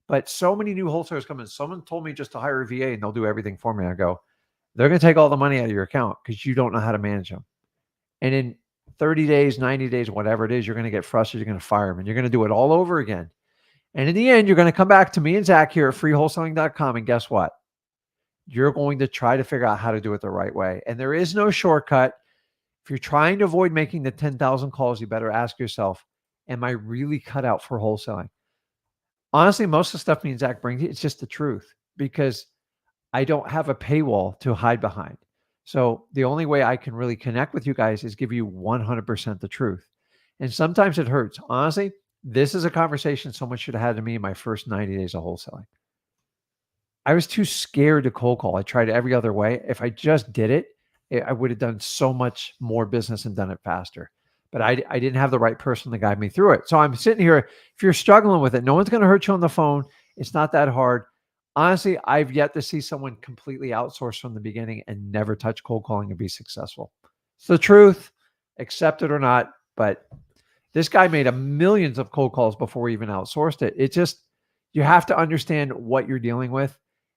But so many new wholesalers come in. Someone told me just to hire a VA and they'll do everything for me. I go, they're going to take all the money out of your account because you don't know how to manage them. And in 30 days, 90 days, whatever it is, you're going to get frustrated. You're going to fire them and you're going to do it all over again. And in the end, you're going to come back to me and Zach here at freewholesaling.com. And guess what? You're going to try to figure out how to do it the right way. And there is no shortcut. If you're trying to avoid making the 10,000 calls, you better ask yourself, am I really cut out for wholesaling? Honestly, most of the stuff me and Zach bring to you, it's just the truth because I don't have a paywall to hide behind. So the only way I can really connect with you guys is give you 100% the truth. And sometimes it hurts. Honestly, this is a conversation someone should have had to me in my first 90 days of wholesaling. I was too scared to cold call. I tried every other way. If I just did it, I would have done so much more business and done it faster. But I didn't have the right person to guide me through it. So I'm sitting here. If you're struggling with it, no one's going to hurt you on the phone. It's not that hard. Honestly, I've yet to see someone completely outsource from the beginning and never touch cold calling and be successful. It's the truth, accept it or not. But this guy made millions of cold calls before he even outsourced it. It just, you have to understand what you're dealing with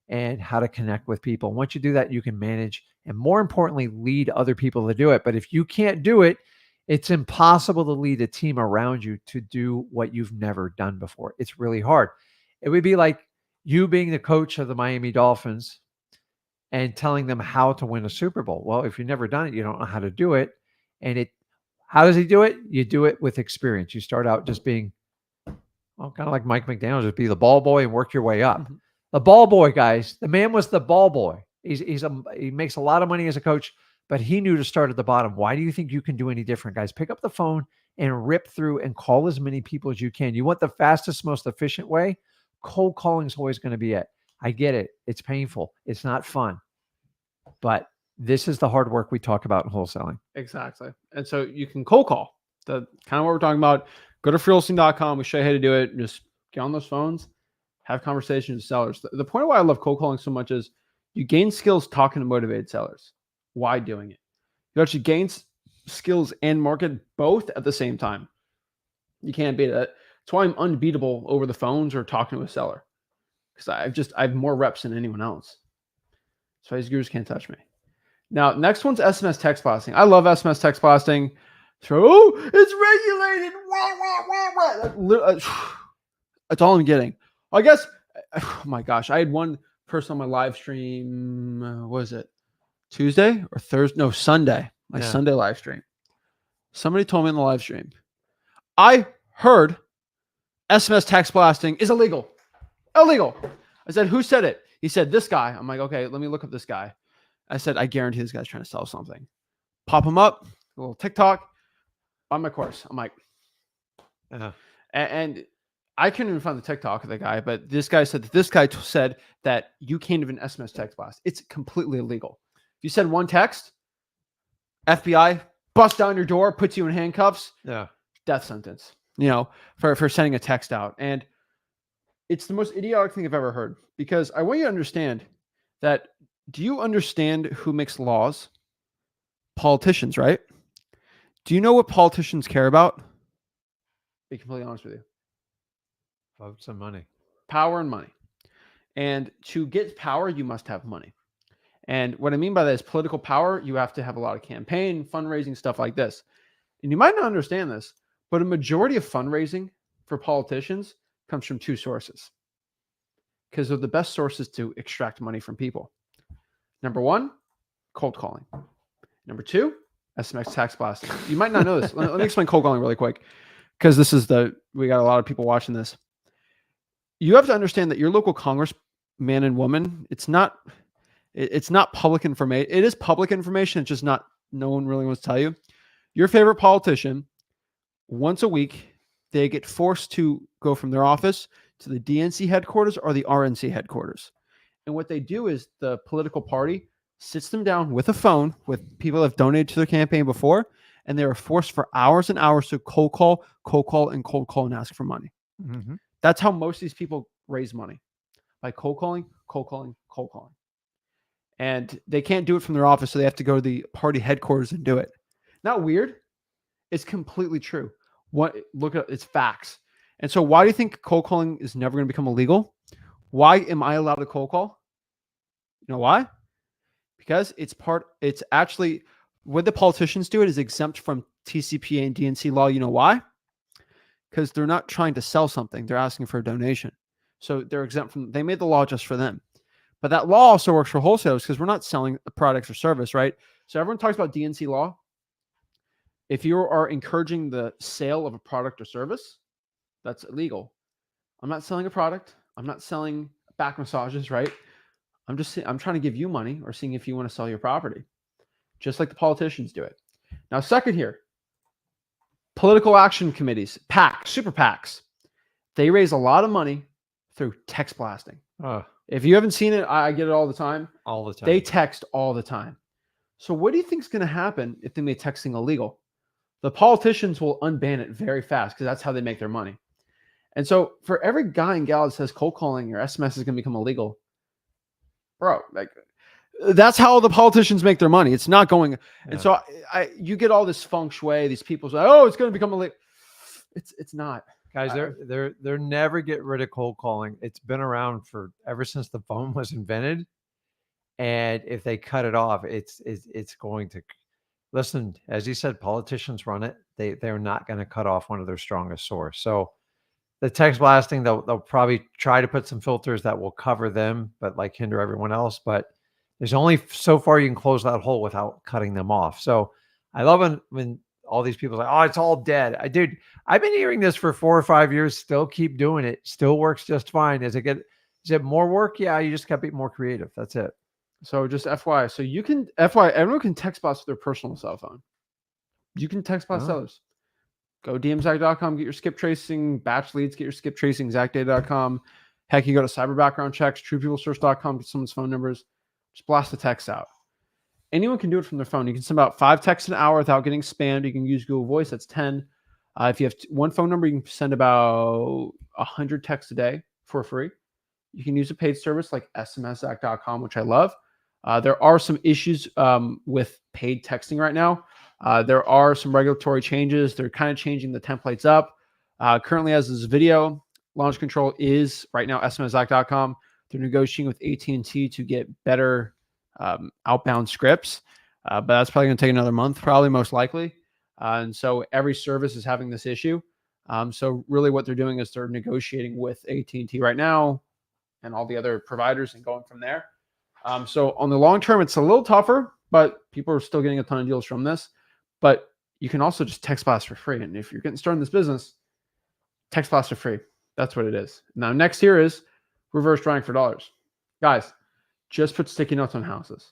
and how to connect with people. Once you do that, you can manage and more importantly, lead other people to do it. But if you can't do it, it's impossible to lead a team around you to do what you've never done before. It's really hard. It would be like you being the coach of the Miami Dolphins and telling them how to win a Super Bowl. Well, if you've never done it, you don't know how to do it. And how does he do it? You do it with experience. You start out just being, well, kind of like Mike McDaniel, just be the ball boy and work your way up. Mm-hmm. The ball boy, guys, the man was the ball boy. He makes a lot of money as a coach, but he knew to start at the bottom. Why do you think you can do any different, guys? Pick up the phone and rip through and call as many people as you can. You want the fastest, most efficient way? Cold calling is always going to be it. I get it. It's painful. It's not fun. But this is the hard work we talk about in wholesaling. Exactly. And so you can cold call. The kind of what we're talking about. Go to freewholesaling.com. We show you how to do it. Just get on those phones, have conversations with sellers. The point of why I love cold calling so much is you gain skills talking to motivated sellers. Why doing it? You actually gain skills and market both at the same time. You can't beat it. That's why I'm unbeatable over the phones or talking to a seller. Because I have more reps than anyone else. So these gurus can't touch me. Now, next one's SMS text blasting. I love SMS text blasting. So, oh, it's regulated. That's all I'm getting. I guess, oh my gosh, I had one person on my live stream. What was it? Tuesday or Thursday? No, Sunday. My Sunday live stream. Somebody told me in the live stream, I heard SMS text blasting is illegal. Illegal. I said, who said it? He said, this guy. I'm like, okay, let me look up this guy. I said, I guarantee this guy's trying to sell something. Pop him up, a little TikTok on my course. I'm like, and I couldn't even find the TikTok of the guy, but this guy said that said that you can't even SMS text blast. It's completely illegal. If you send one text, FBI bust down your door, puts you in handcuffs. Yeah. Death sentence, for sending a text out. And it's the most idiotic thing I've ever heard, because I want you to understand that. Do you understand who makes laws? Politicians, right? Do you know what politicians care about? Be completely honest with you. Votes and money. Power and money. And to get power, you must have money. And what I mean by that is political power. You have to have a lot of campaign, fundraising, stuff like this. And you might not understand this, but a majority of fundraising for politicians comes from two sources, because they're the best sources to extract money from people. Number one, cold calling. Number two, SMS text blasting. You might not know this. Let me explain cold calling really quick, because we got a lot of people watching this. You have to understand that your local congressman and woman, it's not public information. It is public information. It's just not, no one really wants to tell you. Your favorite politician, once a week, they get forced to go from their office to the DNC headquarters or the RNC headquarters. And what they do is the political party sits them down with a phone with people that have donated to their campaign before, and they are forced for hours and hours to cold call, and ask for money. Mm-hmm. That's how most of these people raise money, by cold calling. And they can't do it from their office, so they have to go to the party headquarters and do it. Not weird. It's completely true. It's facts. And so why do you think cold calling is never going to become illegal? Why am I allowed to cold call? You know why? Because it's actually, what the politicians do, it is exempt from TCPA and DNC law. You know why? Because they're not trying to sell something. They're asking for a donation. So they're exempt from, they made the law just for them. But that law also works for wholesalers, because we're not selling a product or service, right? So everyone talks about DNC law. If you are encouraging the sale of a product or service, that's illegal. I'm not selling a product. I'm not selling back massages, right? I'm trying to give you money, or seeing if you want to sell your property, just like the politicians do it. Now, second here, political action committees, PACs, super PACs, they raise a lot of money through text blasting. If you haven't seen it, I get it all the time. All the time. They text all the time. So what do you think is going to happen if they make texting illegal? The politicians will unban it very fast, because that's how they make their money. And so for every guy and gal that says cold calling or SMS is going to become illegal, bro, like, that's how the politicians make their money. It's not going. Yeah. And so you get all this feng shui. These people say, "Oh, it's going to become illegal." It's not, guys. They're never get rid of cold calling. It's been around ever since the phone was invented. And if they cut it off, it's going to. Listen, as you said, politicians run it. They're not going to cut off one of their strongest source. So the text blasting, they'll probably try to put some filters that will cover them, but like hinder everyone else. But there's only so far you can close that hole without cutting them off. So I love when all these people say, "Oh, it's all dead." I've been hearing this for 4 or 5 years. Still keep doing it. Still works just fine. Is it more work? Yeah, you just got to be more creative. That's it. So just FYI, so you can everyone can text blast with their personal cell phone. You can text blast sellers. Go dmzack.com, get your skip tracing, batch leads, get your skip tracing, zachdata.com. Heck, you go to cyber background checks, truepeoplesource.com, get someone's phone numbers. Just blast the text out. Anyone can do it from their phone. You can send about 5 texts an hour without getting spammed. You can use Google Voice. That's 10. If you have one phone number, you can send about 100 texts a day for free. You can use a paid service like smszack.com, which I love. There are some issues with paid texting right now. There are some regulatory changes. They're kind of changing the templates up. Currently, as this video, launch control is right now smszack.com. They're negotiating with AT&T to get better outbound scripts, but that's probably going to take another month, probably most likely. And so every service is having this issue. So really what they're doing is they're negotiating with AT&T right now and all the other providers and going from there. So on the long term, it's a little tougher, but people are still getting a ton of deals from this. But you can also just text blast for free. And if you're getting started in this business, text blast for free. That's what it is. Now, next here is reverse drawing for dollars. Guys, just put sticky notes on houses.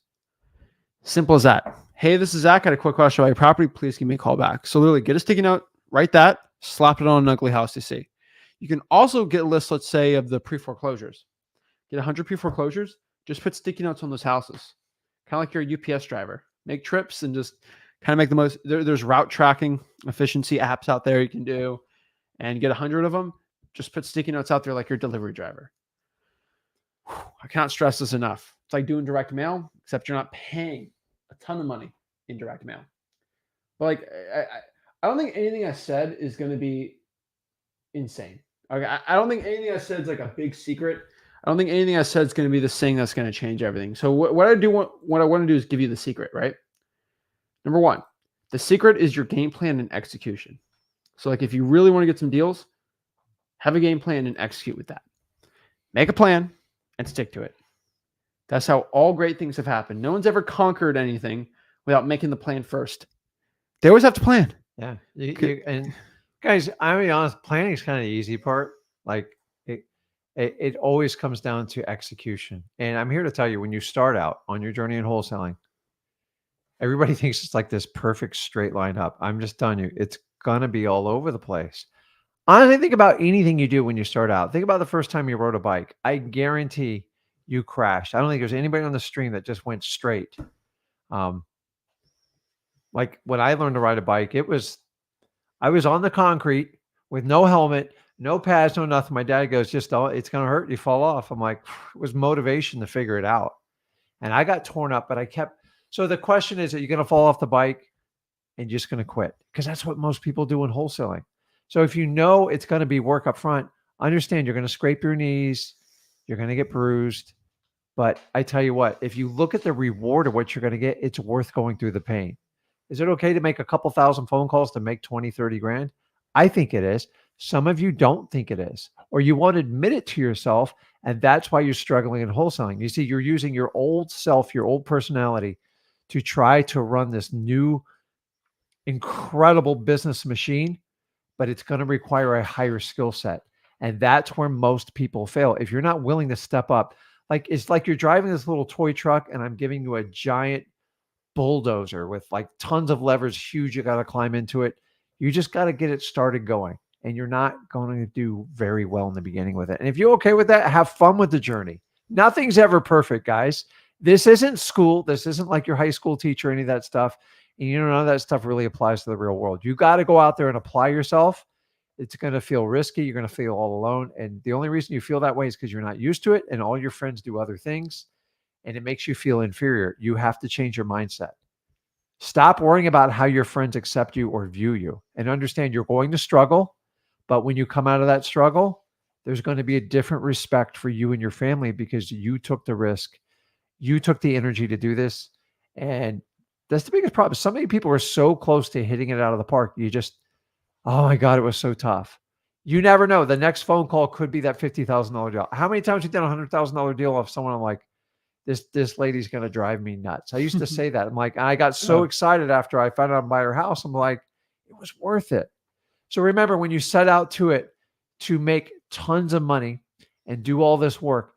Simple as that. Hey, this is Zach. I had a quick question about your property. Please give me a call back. So literally get a sticky note, write that, slap it on an ugly house you see. You can also get a list, let's say, of the pre-foreclosures. Get 100 pre-foreclosures. Just put sticky notes on those houses. Kind of like you're a UPS driver. Make trips and just kind of make the most. There's route tracking efficiency apps out there you can do, and get 100 of them. Just put sticky notes out there like your delivery driver. I cannot stress this enough. It's like doing direct mail, except you're not paying a ton of money in direct mail. But like, I don't think anything I said is going to be insane. Okay, I don't think anything I said is like a big secret. I don't think anything I said is going to be the thing that's going to change everything. So what I want to do is give you the secret, right? Number one, the secret is your game plan and execution. So like if you really want to get some deals, have a game plan and execute with that. Make a plan and stick to it. That's how all great things have happened. No one's ever conquered anything without making the plan first. They always have to plan. Yeah. And guys, I'm gonna be honest, planning is kind of the easy part. Like it always comes down to execution. And I'm here to tell you, when you start out on your journey in wholesaling, everybody thinks it's like this perfect straight line up. I'm just telling you, it's gonna be all over the place. Honestly, think about anything you do when you start out. Think about the first time you rode a bike. I guarantee you crashed. I don't think there's anybody on the stream that just went straight. Like when I learned to ride a bike, I was on the concrete with no helmet, no pads, no nothing. My dad goes, it's going to hurt. You fall off. I'm like, it was motivation to figure it out. And I got torn up, but so the question is, are you going to fall off the bike and you're just going to quit? Because that's what most people do in wholesaling. So if you know it's going to be work up front, understand you're going to scrape your knees, you're going to get bruised. But I tell you what, if you look at the reward of what you're going to get, it's worth going through the pain. Is it okay to make a couple thousand phone calls to make 20, 30 grand? I think it is. Some of you don't think it is, or you won't admit it to yourself. And that's why you're struggling in wholesaling. You see, you're using your old self, your old personality to try to run this new incredible business machine, but it's going to require a higher skill set. And that's where most people fail. If you're not willing to step up, like it's like you're driving this little toy truck and I'm giving you a giant bulldozer with like tons of levers, huge, you got to climb into it. You just got to get it started going, and you're not going to do very well in the beginning with it. And if you're okay with that, have fun with the journey. Nothing's ever perfect, guys. This isn't school. This isn't like your high school teacher, or any of that stuff. And you know, none of that stuff really applies to the real world. You got to go out there and apply yourself. It's going to feel risky. You're going to feel all alone. And the only reason you feel that way is because you're not used to it, and all your friends do other things, and it makes you feel inferior. You have to change your mindset. Stop worrying about how your friends accept you or view you, and understand you're going to struggle. But when you come out of that struggle, there's going to be a different respect for you and your family because you took the risk. You took the energy to do this. And that's the biggest problem. So many people are so close to hitting it out of the park. You just, oh my God, it was so tough. You never know. The next phone call could be that $50,000 deal. How many times have you done a $100,000 deal off someone? I'm like, this lady's going to drive me nuts. I used to say that. I'm like, I got so excited after I found out I buy her house. I'm like, it was worth it. So remember, when you set out to it to make tons of money and do all this work,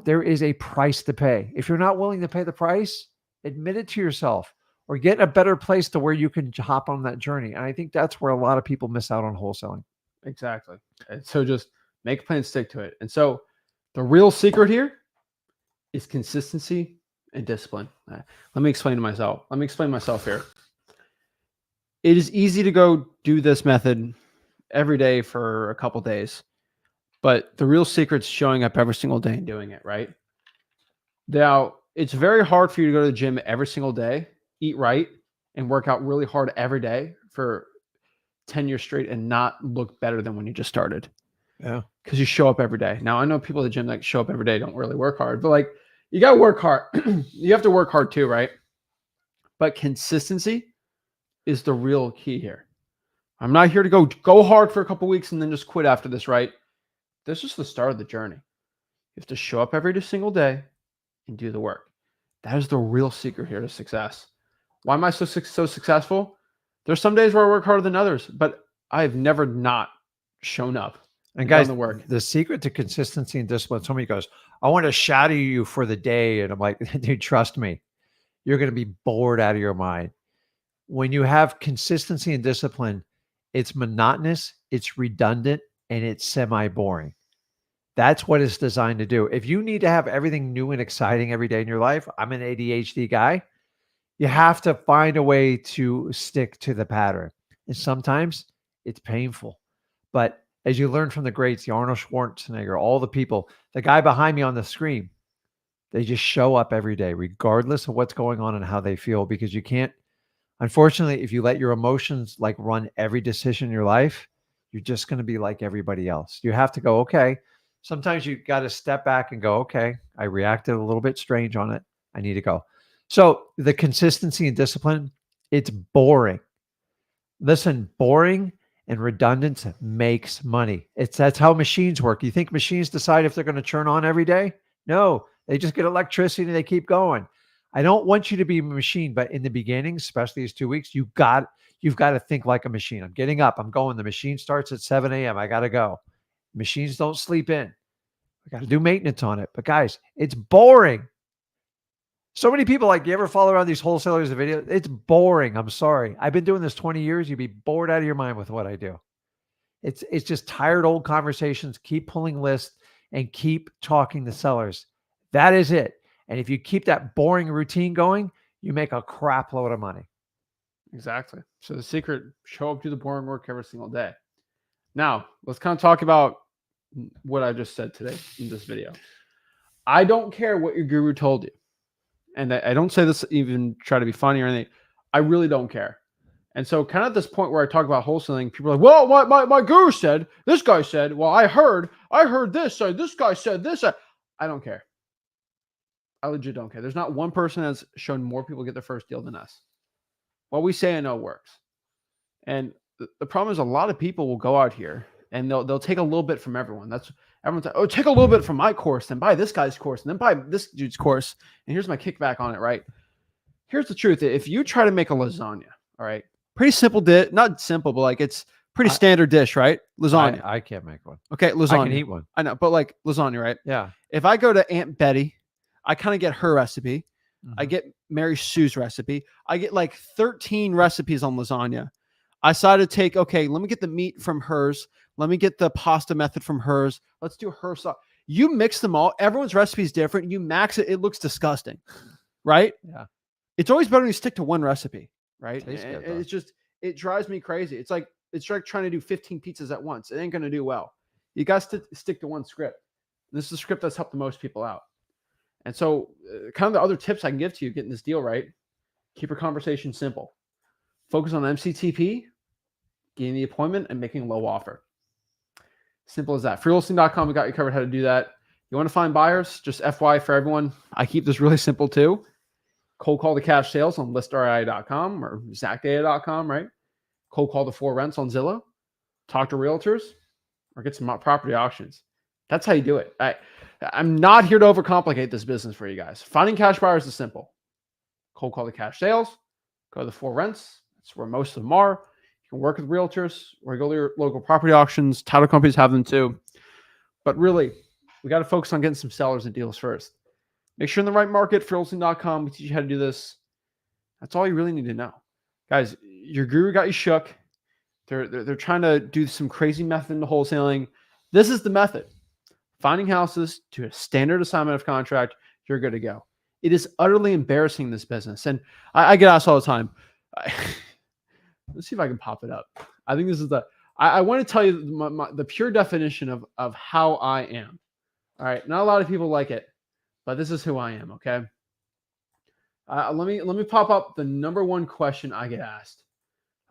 there is a price to pay. If you're not willing to pay the price, admit it to yourself, or get a better place to where you can hop on that journey. And I think that's where a lot of people miss out on wholesaling. Exactly. And so just make a plan, stick to it. And so the real secret here is consistency and discipline. Let me explain myself here. It is easy to go do this method every day for a couple days, but the real secret's showing up every single day and doing it, right? Now, it's very hard for you to go to the gym every single day, eat right, and work out really hard every day for 10 years straight and not look better than when you just started. Yeah. Because you show up every day. Now, I know people at the gym that show up every day don't really work hard, but like You got to work hard. You have to work hard too, right? But consistency is the real key here. I'm not here to go hard for a couple weeks and then just quit after this, right? This is the start of the journey. You have to show up every single day and do the work. That is the real secret here to success. Why am I so successful? There's some days where I work harder than others, but I've never not shown up And guys, done the work. the secret to consistency and discipline, somebody goes, I want to shadow you for the day. And I'm like, dude, trust me, you're going to be bored out of your mind. When you have consistency and discipline, it's monotonous, it's redundant, and it's semi-boring. That's what it's designed to do. If you need to have everything new and exciting every day in your life, I'm an ADHD guy. You have to find a way to stick to the pattern. And sometimes it's painful. But as you learn from the greats, the Arnold Schwarzenegger, all the people, the guy behind me on the screen, they just show up every day, regardless of what's going on and how they feel, because you can't, unfortunately, if you let your emotions like run every decision in your life, you're just going to be like everybody else. You have to go, okay. Sometimes you got to step back and go, okay, I reacted a little bit strange on it. I need to go. So the consistency and discipline, it's boring. Listen, boring and redundant makes money. That's how machines work. You think machines decide if they're going to turn on every day? No, they just get electricity and they keep going. I don't want you to be a machine, but in the beginning, especially these 2 weeks, you've got to think like a machine. I'm getting up. I'm going. The machine starts at 7 a.m. I got to go. Machines don't sleep in. I got to do maintenance on it. But guys, it's boring. So many people, like, you ever follow around these wholesalers of video? It's boring. I'm sorry. I've been doing this 20 years. You'd be bored out of your mind with what I do. It's just tired old conversations. Keep pulling lists and keep talking to sellers. That is it. And if you keep that boring routine going, you make a crap load of money. Exactly. So the secret, show up, do the boring work every single day. Now, let's kind of talk about what I just said today in this video. I don't care what your guru told you. And I don't say this even try to be funny or anything. I really don't care. And so kind of at this point where I talk about wholesaling, people are like, well, my guru said, this guy said, well, I heard this, so this guy said this. I don't care. I legit don't care. There's not one person that's shown more people get their first deal than us. What we say I know works. And the problem is a lot of people will go out here and they'll take a little bit from everyone. That's everyone's like, oh, take a little bit from my course, then buy this guy's course, and then buy this dude's course. And here's my kickback on it, right? Here's the truth. If you try to make a lasagna, all right, pretty simple dish, not simple, but like it's pretty standard dish, right? Lasagna. I can't make one. Okay, lasagna. I can eat one. I know, but like lasagna, right? Yeah. If I go to Aunt Betty, I kind of get her recipe. Mm-hmm. I get Mary Sue's recipe. I get like 13 recipes on lasagna. I decided to take, okay, let me get the meat from hers. Let me get the pasta method from hers. Let's do her sauce. You mix them all. Everyone's recipe is different. You max it. It looks disgusting, right? Yeah. It's always better when you stick to one recipe, right? Tastes good, It's just, it drives me crazy. It's like trying to do 15 pizzas at once. It ain't going to do well. You got to stick to one script. This is the script that's helped the most people out. And so kind of the other tips I can give to you getting this deal right, keep your conversation simple. Focus on MCTP, getting the appointment, and making a low offer. Simple as that. Wholesaling.com, we got you covered how to do that. You want to find buyers? Just FYI for everyone, I keep this really simple too. Cold call the cash sales on listri.com or zacdata.com, right? Cold call the 4 rents on Zillow. Talk to realtors or get some property auctions. That's how you do it. I'm not here to overcomplicate this business for you guys. Finding cash buyers is simple. Cold call the cash sales. Go to the 4 rents. That's where most of them are. You can work with realtors or go to your local property auctions. Title companies have them too. But really, we got to focus on getting some sellers and deals first. Make sure you're in the right market. Wholesaling.com. We teach you how to do this. That's all you really need to know. Guys, your guru got you shook. They're trying to do some crazy method into wholesaling. This is the method. Finding houses to a standard assignment of contract, you're good to go. It is utterly embarrassing, this business. And I get asked all the time. Let's see if I can pop it up. I think this is I want to tell you the pure definition of how I am. All right. Not a lot of people like it, but this is who I am. Okay. Let me pop up the number one question I get asked.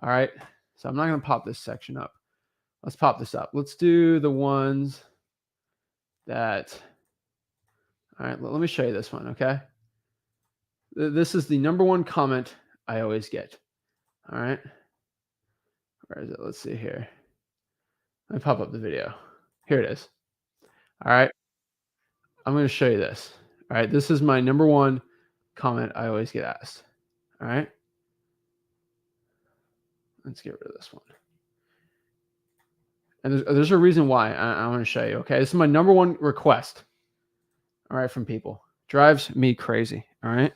All right. So I'm not going to pop this section up. Let's pop this up. Let's do the ones that All right, let me show you this one, okay? This is the number one comment I always get. All right. Where is it? Let's see here. Let me pop up the video. Here it is. All right. I'm going to show you this. All right. This is my number one comment I always get asked. All right. Let's get rid of this one. And there's a reason why I want to show you. Okay. This is my number one request. All right. From people. Drives me crazy. All right.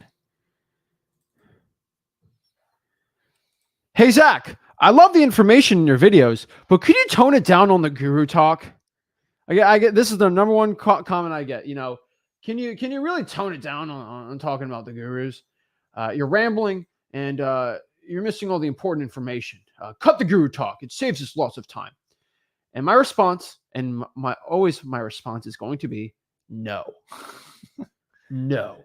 Hey, Zach, I love the information in your videos, but could you tone it down on the guru talk? I get this is the number one comment I get. Can you really tone it down on talking about the gurus? You're rambling and you're missing all the important information. Cut the guru talk. It saves us lots of time. And my response, and my response is going to be no. No.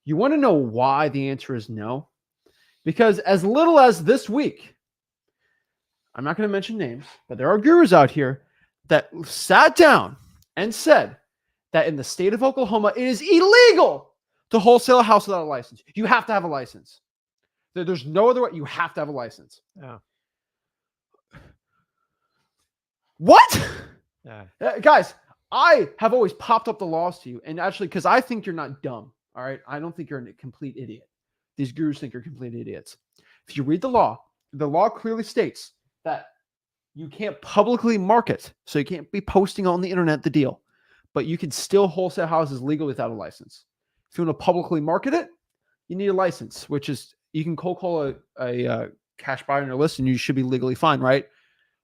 You want to know why the answer is no? Because as little as this week, I'm not going to mention names, but there are gurus out here that sat down and said that in the state of Oklahoma, it is illegal to wholesale a house without a license. You have to have a license. There's no other way. You have to have a license. Yeah. What? Yeah. Guys, I have always popped up the laws to you. And actually, because I think you're not dumb. All right. I don't think you're a complete idiot. These gurus think you're complete idiots. If you read the law clearly states that you can't publicly market. So you can't be posting on the internet the deal. But you can still wholesale houses legally without a license. If you want to publicly market it, you need a license, which is you can cold call a cash buyer on your list and you should be legally fine, right?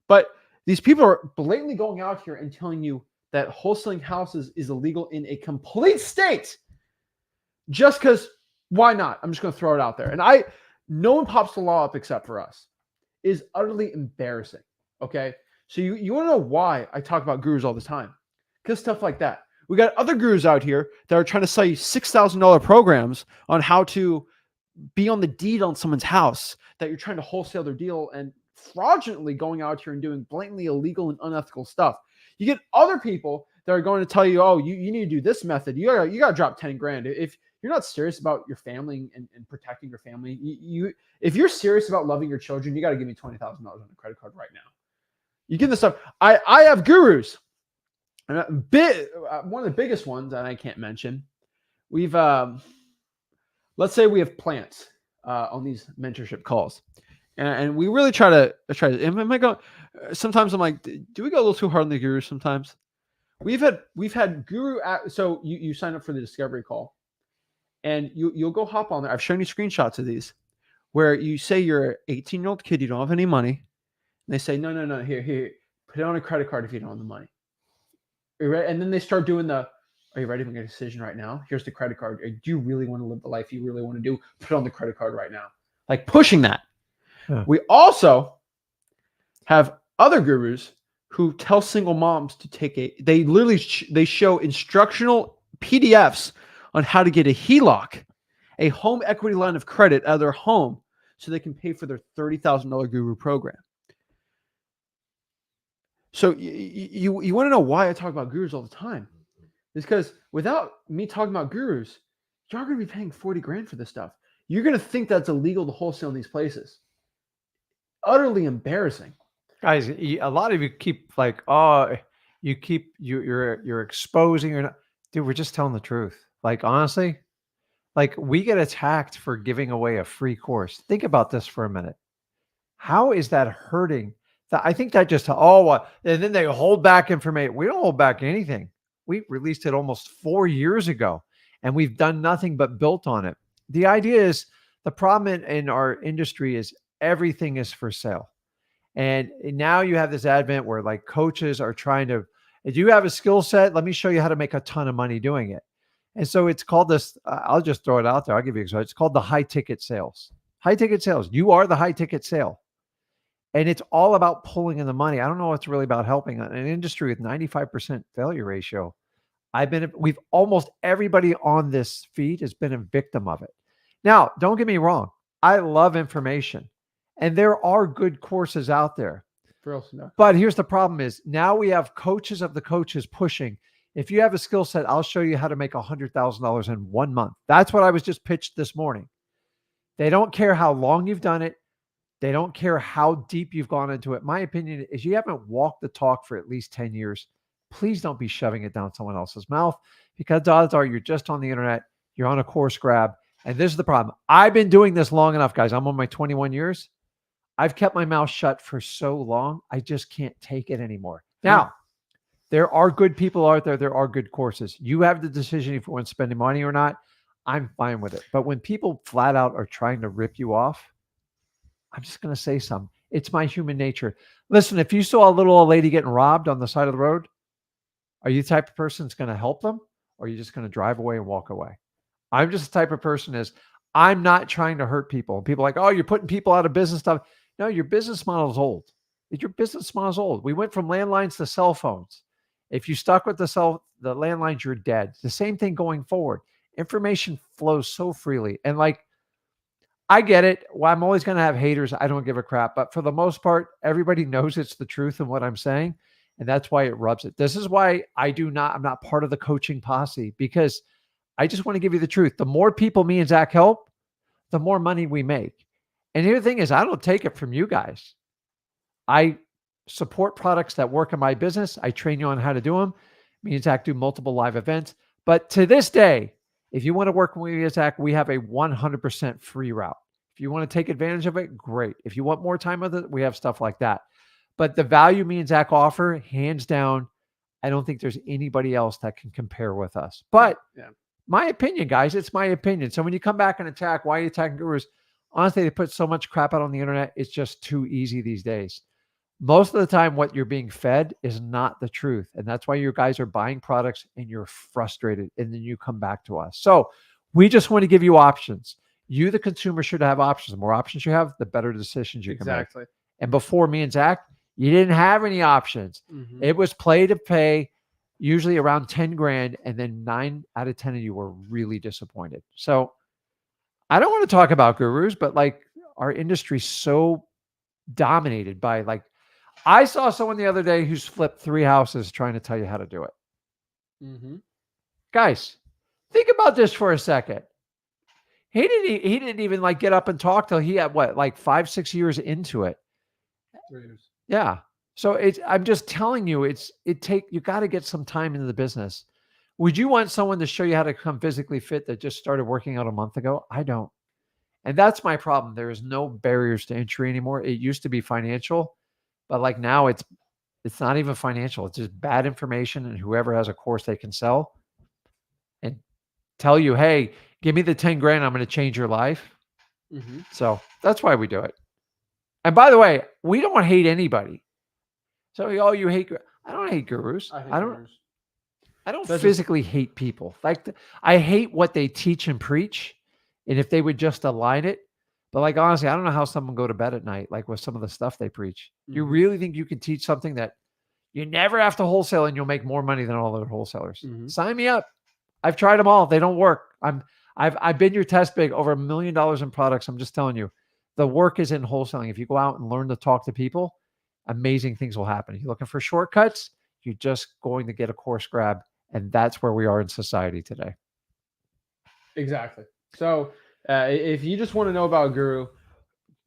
But these people are blatantly going out here and telling you that wholesaling houses is illegal in a complete state just because why not? I'm just going to throw it out there. And no one pops the law up except for us. It is utterly embarrassing. Okay. So you want to know why I talk about gurus all the time? Because stuff like that. We got other gurus out here that are trying to sell you $6,000 programs on how to be on the deed on someone's house that you're trying to wholesale their deal and fraudulently going out here and doing blatantly illegal and unethical stuff. You get other people that are going to tell you, oh, you need to do this method. You got to drop 10 grand. If you're not serious about your family and protecting your family, if you're serious about loving your children, you got to give me $20,000 on a credit card right now. You get this stuff. I have gurus. And one of the biggest ones that I can't mention, we've let's say we have plants on these mentorship calls, and we really try to. Am I going? Sometimes I'm like, do we go a little too hard on the gurus? Sometimes we've had guru. So you sign up for the discovery call, and you'll go hop on there. I've shown you screenshots of these, where you say you're an 18-year-old kid, you don't have any money, and they say no, here, put it on a credit card if you don't have the money. And then they start doing are you ready to make a decision right now? Here's the credit card. Do you really want to live the life you really want to do? Put it on the credit card right now. Like pushing that. Yeah. We also have other gurus who tell single moms to they show instructional PDFs on how to get a HELOC, a home equity line of credit out of their home so they can pay for their $30,000 guru program. So you want to know why I talk about gurus all the time? It's because without me talking about gurus, you're going to be paying 40 grand for this stuff. You're going to think that's illegal to wholesale in these places. Utterly embarrassing. Guys, a lot of you keep like, oh, you're exposing or not. Dude, we're just telling the truth. Like, honestly, like we get attacked for giving away a free course. Think about this for a minute. How is that hurting? I think that just, and then they hold back information. We don't hold back anything. We released it almost 4 years ago, and we've done nothing but built on it. The idea is the problem in our industry is everything is for sale. And now you have this advent where like coaches are trying to, if you have a skill set, let me show you how to make a ton of money doing it. And so it's called this, I'll just throw it out there. I'll give you an example. It's called the high ticket sales. High ticket sales. You are the high ticket sale. And it's all about pulling in the money. I don't know what's really about helping an industry with 95% failure ratio. We've almost everybody on this feed has been a victim of it. Now, don't get me wrong. I love information and there are good courses out there. But here's the problem is now we have coaches of the coaches pushing. If you have a skill set, I'll show you how to make $100,000 in 1 month. That's what I was just pitched this morning. They don't care how long you've done it. They don't care how deep you've gone into it. My opinion is you haven't walked the talk for at least 10 years. Please don't be shoving it down someone else's mouth, because odds are you're just on the internet. You're on a course grab. And this is the problem. I've been doing this long enough, guys. I'm on my 21 years. I've kept my mouth shut for so long. I just can't take it anymore. Now, there are good people out there. There are good courses. You have the decision if you want to spend money or not. I'm fine with it. But when people flat out are trying to rip you off, I'm just going to say something. It's my human nature. Listen, if you saw a little old lady getting robbed on the side of the road, are you the type of person that's going to help them? Or are you just going to drive away and walk away? I'm just the type of person is I'm not trying to hurt people. People are like, oh, you're putting people out of business stuff. No, your business model is old. Your business model is old. We went from landlines to cell phones. If you stuck with the landlines, you're dead. The same thing going forward. Information flows so freely. And like, I get it. Well, I'm always going to have haters. I don't give a crap. But for the most part, everybody knows it's the truth in what I'm saying. And that's why it rubs it. This is why I'm not part of the coaching posse, because I just want to give you the truth. The more people me and Zach help, the more money we make. And the other thing is, I don't take it from you guys. I support products that work in my business. I train you on how to do them. Me and Zach do multiple live events. But to this day, if you want to work with me and Zach, we have a 100% free route. If you want to take advantage of it, great. If you want more time with it, we have stuff like that. But the value me and Zach offer, hands down, I don't think there's anybody else that can compare with us. But my opinion, guys, it's my opinion. So when you come back and attack, why are you attacking gurus? Honestly, they put so much crap out on the internet. It's just too easy these days. Most of the time, what you're being fed is not the truth. And that's why you guys are buying products and you're frustrated. And then you come back to us. So we just want to give you options. You, the consumer, should have options. The more options you have, the better decisions you can make. And before me and Zach, you didn't have any options. It was play to pay, usually around 10 grand. And then 9 out of 10 of you were really disappointed. So I don't want to talk about gurus, but like our industry's so dominated by like, I saw someone the other day who's flipped 3 houses trying to tell you how to do it. Guys, think about this for a second. He didn't even like get up and talk till he had what, like 5-6 years into it. 3 years. Yeah. So I'm just telling you, you got to get some time into the business. Would you want someone to show you how to become physically fit that just started working out a month ago? I don't. And that's my problem. There is no barriers to entry anymore. It used to be financial, but like now it's not even financial. It's just bad information, and whoever has a course they can sell and tell you, hey, give me the 10 grand. I'm going to change your life. So that's why we do it. And by the way, we don't hate anybody. So, oh, you hate, I don't hate gurus. I don't physically hate people. Like I hate what they teach and preach. And if they would just align it, but like, honestly, I don't know how someone go to bed at night, like with some of the stuff they preach. You really think you can teach something that you never have to wholesale and you'll make more money than all other wholesalers? Sign me up. I've tried them all. They don't work. I've been your test big, over $1 million in products. I'm just telling you, the work is in wholesaling. If you go out and learn to talk to people, amazing things will happen. If you're looking for shortcuts, you're just going to get a course grab. And that's where we are in society today. Exactly. So if you just want to know about a guru,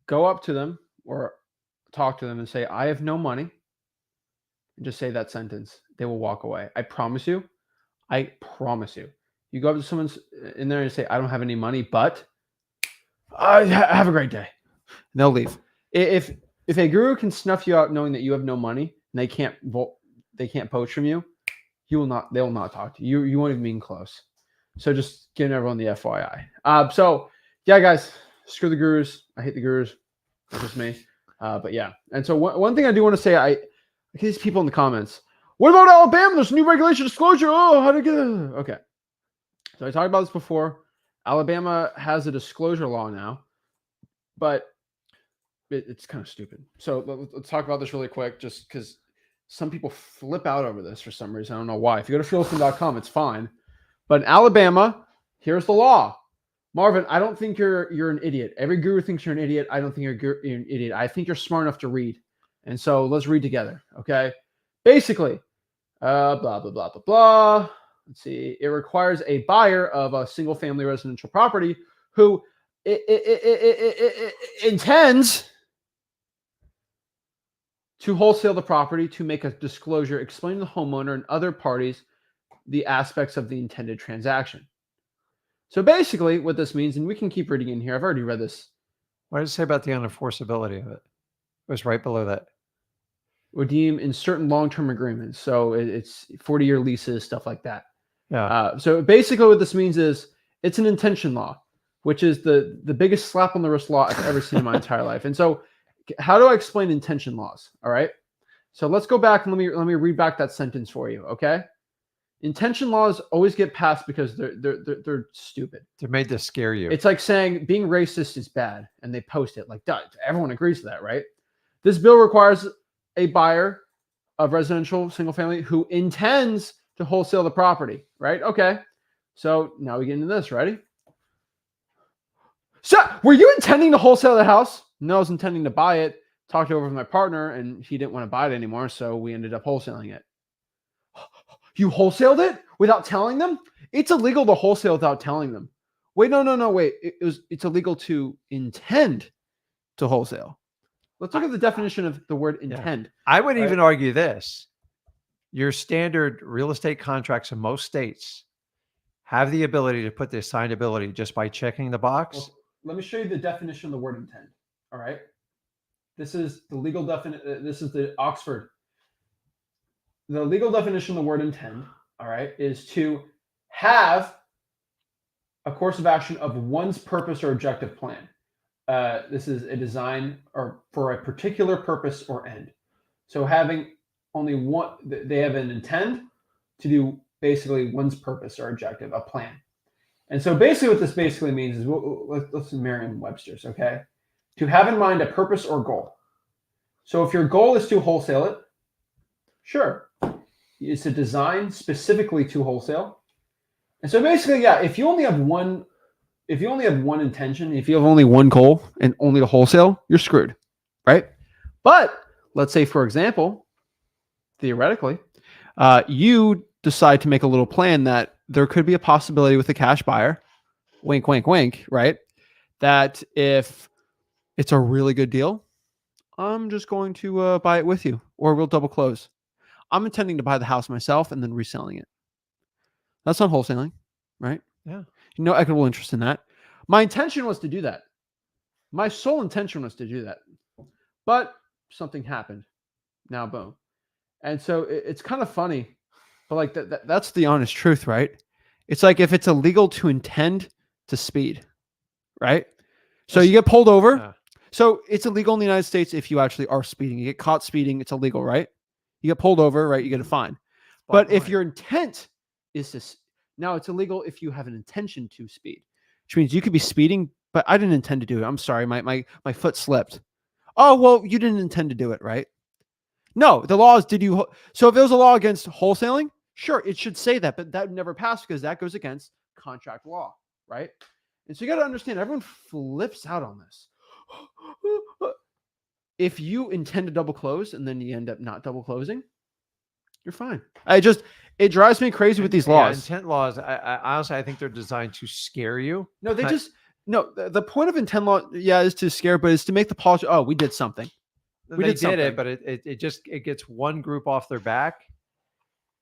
go up to them or talk to them and say, I have no money. And just say that sentence. They will walk away. I promise you. I promise you. You go up to someone in there and say, I don't have any money, but have a great day. And they'll leave. If a guru can snuff you out knowing that you have no money and they can't poach from you, they will not talk to you. You won't even be close. So just giving everyone the FYI. So yeah, guys, screw the gurus. I hate the gurus. That's just me. But yeah. And so one thing I do want to say, I get these people in the comments. What about Alabama? There's a new regulation disclosure. Oh, how to get it? Okay. So I talked about this before. Alabama has a disclosure law now, but it's kind of stupid. So let's talk about this really quick, just because some people flip out over this for some reason. I don't know why. If you go to freelisting.com, it's fine. But in Alabama, here's the law. Marvin, I don't think you're an idiot. Every guru thinks you're an idiot. I don't think you're an idiot. I think you're smart enough to read. And so let's read together, okay? Basically, Blah, blah, blah, blah, blah. Let's see. It requires a buyer of a single family residential property who intends to wholesale the property to make a disclosure explaining to the homeowner and other parties the aspects of the intended transaction. So basically what this means, and we can keep reading in here. I've already read this. What did it say about the unenforceability of it? It was right below that. Redeem in certain long-term agreements. So it's 40-year leases, stuff like that. Yeah. So basically what this means is it's an intention law, which is the biggest slap on the wrist law I've ever seen in my entire life. And so how do I explain intention laws? All right. So let's go back and let me read back that sentence for you. Okay. Intention laws always get passed because they're stupid. They're made to scare you. It's like saying being racist is bad, and they post it like, everyone agrees to that, right? This bill requires a buyer of residential single family who intends to wholesale the property, right? Okay. So now we get into this. Ready? So were you intending to wholesale the house? No, I was intending to buy it. Talked over with my partner, and he didn't want to buy it anymore, so we ended up wholesaling it. You wholesaled it without telling them? It's illegal to wholesale without telling them. Wait, no, wait. It's illegal to intend to wholesale. Let's look at the definition of the word intend. I would even argue this. Your standard real estate contracts in most states have the ability to put the assignability just by checking the box. Well, let me show you the definition of the word intend. All right. This is the legal definition. This is the Oxford. The legal definition of the word intend, all right, is to have a course of action of one's purpose or objective plan. This is a design or for a particular purpose or end. So having only one, they have an intent to do basically one's purpose or objective, a plan. And so basically what this basically means is, let's Merriam-Webster's, okay? To have in mind a purpose or goal. So if your goal is to wholesale it, sure. It's a design specifically to wholesale. And so basically, yeah, if you only have one intention, if you have only one goal and only to wholesale, you're screwed, right? But let's say, for example, theoretically, you decide to make a little plan that there could be a possibility with a cash buyer, wink, wink, wink, right? That if it's a really good deal, I'm just going to buy it with you, or we'll double close. I'm intending to buy the house myself and then reselling it. That's not wholesaling, right? Yeah. No equitable interest in that. My intention was to do that. My sole intention was to do that. But something happened. Now, boom. And so it's kind of funny, but like that's the honest truth, right? It's like if it's illegal to intend to speed, right? So you get pulled over. Yeah. So it's illegal in the United States if you actually are speeding. You get caught speeding, it's illegal, right? You get pulled over, right? You get a fine. But if your intent is to, now it's illegal if you have an intention to speed, which means you could be speeding, but I didn't intend to do it. I'm sorry, my foot slipped. Oh, well, you didn't intend to do it, right? No, the law is, so if it was a law against wholesaling, sure, it should say that, but that would never pass because that goes against contract law, right? And so you got to understand, everyone flips out on this. If you intend to double close and then you end up not double closing, you're fine. It drives me crazy with these laws. Intent laws, I honestly, I think they're designed to scare you. No, the point of intent law, is to scare, but it's to make the policy, oh, we did something. They did it, but it gets one group off their back,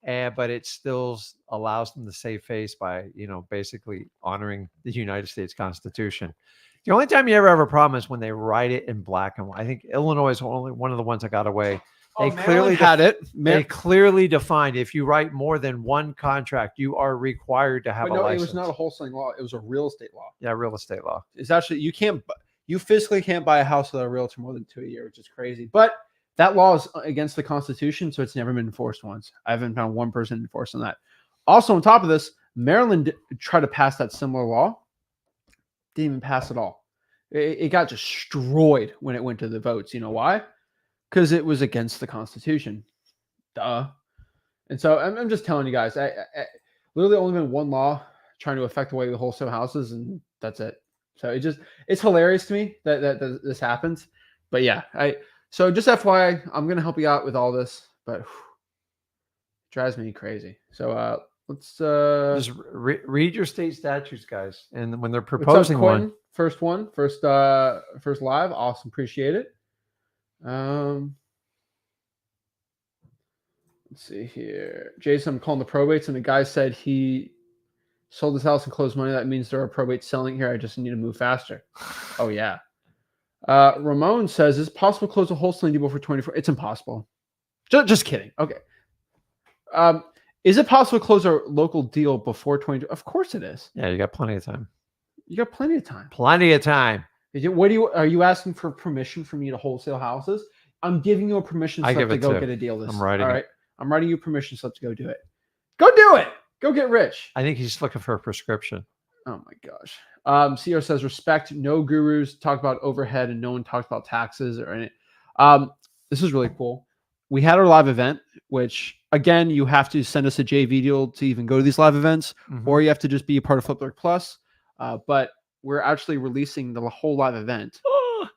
but it still allows them to save face by, basically honoring the United States Constitution. The only time you ever have a problem is when they write it in black and white. I think Illinois is only one of the ones that got away. They clearly had it. They clearly defined if you write more than one contract, you are required to have a license. It was not a wholesaling law. It was a real estate law. Yeah, real estate law. It's actually, you physically can't buy a house with a realtor more than 2 a year, which is crazy. But that law is against the Constitution, so it's never been enforced once. I haven't found one person enforced on that. Also, on top of this, Maryland tried to pass that similar law. Didn't even pass at all. It got destroyed when it went to the votes. You know why? Because it was against the Constitution. Duh. And so I'm just telling you guys, I literally only been one law trying to affect the way we wholesale houses, and that's it. So it's hilarious to me that this happens. But yeah, so just FYI, I'm gonna help you out with all this, but Drives me crazy. So let's Just read your state statutes, guys. And when they're what's up, proposing Quentin? one, First live. Awesome, appreciate it. Let's see here. Jason, I'm calling the probates, and the guy said he sold his house and closed money. That means there are probates selling here. I just need to move faster. Oh, yeah. Ramon says, is it possible to close a wholesaling deal for 24? It's impossible. Just kidding. Okay. Is it possible to close a local deal before 22? Of course it is. yeah, you got plenty of time. You got plenty of time. Plenty of time. Are you asking for permission for me to wholesale houses? I'm giving you a permission slip to go get a deal. I'm writing all right. I'm writing you a permission slip to go do it. Go do it. Go get rich. I think he's looking for a prescription. Oh my gosh. CEO says respect. No gurus talk about overhead, and no one talks about taxes or any. This is really cool. We had our live event, which again, you have to send us a JV deal to even go to these live events, or you have to just be a part of Flipbook Plus. But we're actually releasing the whole live event.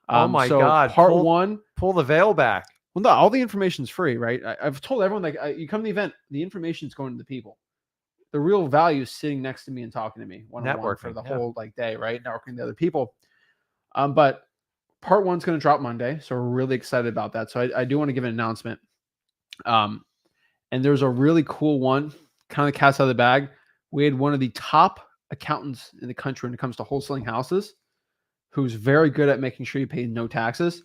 Oh my God. Part one. Pull the veil back. Well, no, all the information is free, right? I've told everyone, like, you come to the event, the information is going to the people. The real value is sitting next to me and talking to me one-on-one for the whole day, right? Networking with the other people. But part one's going to drop Monday, so we're really excited about that. So I do want to give an announcement. And there's a really cool one, kind of cat's out of the bag. We had one of the top accountants in the country when it comes to wholesaling houses, who's very good at making sure you pay no taxes.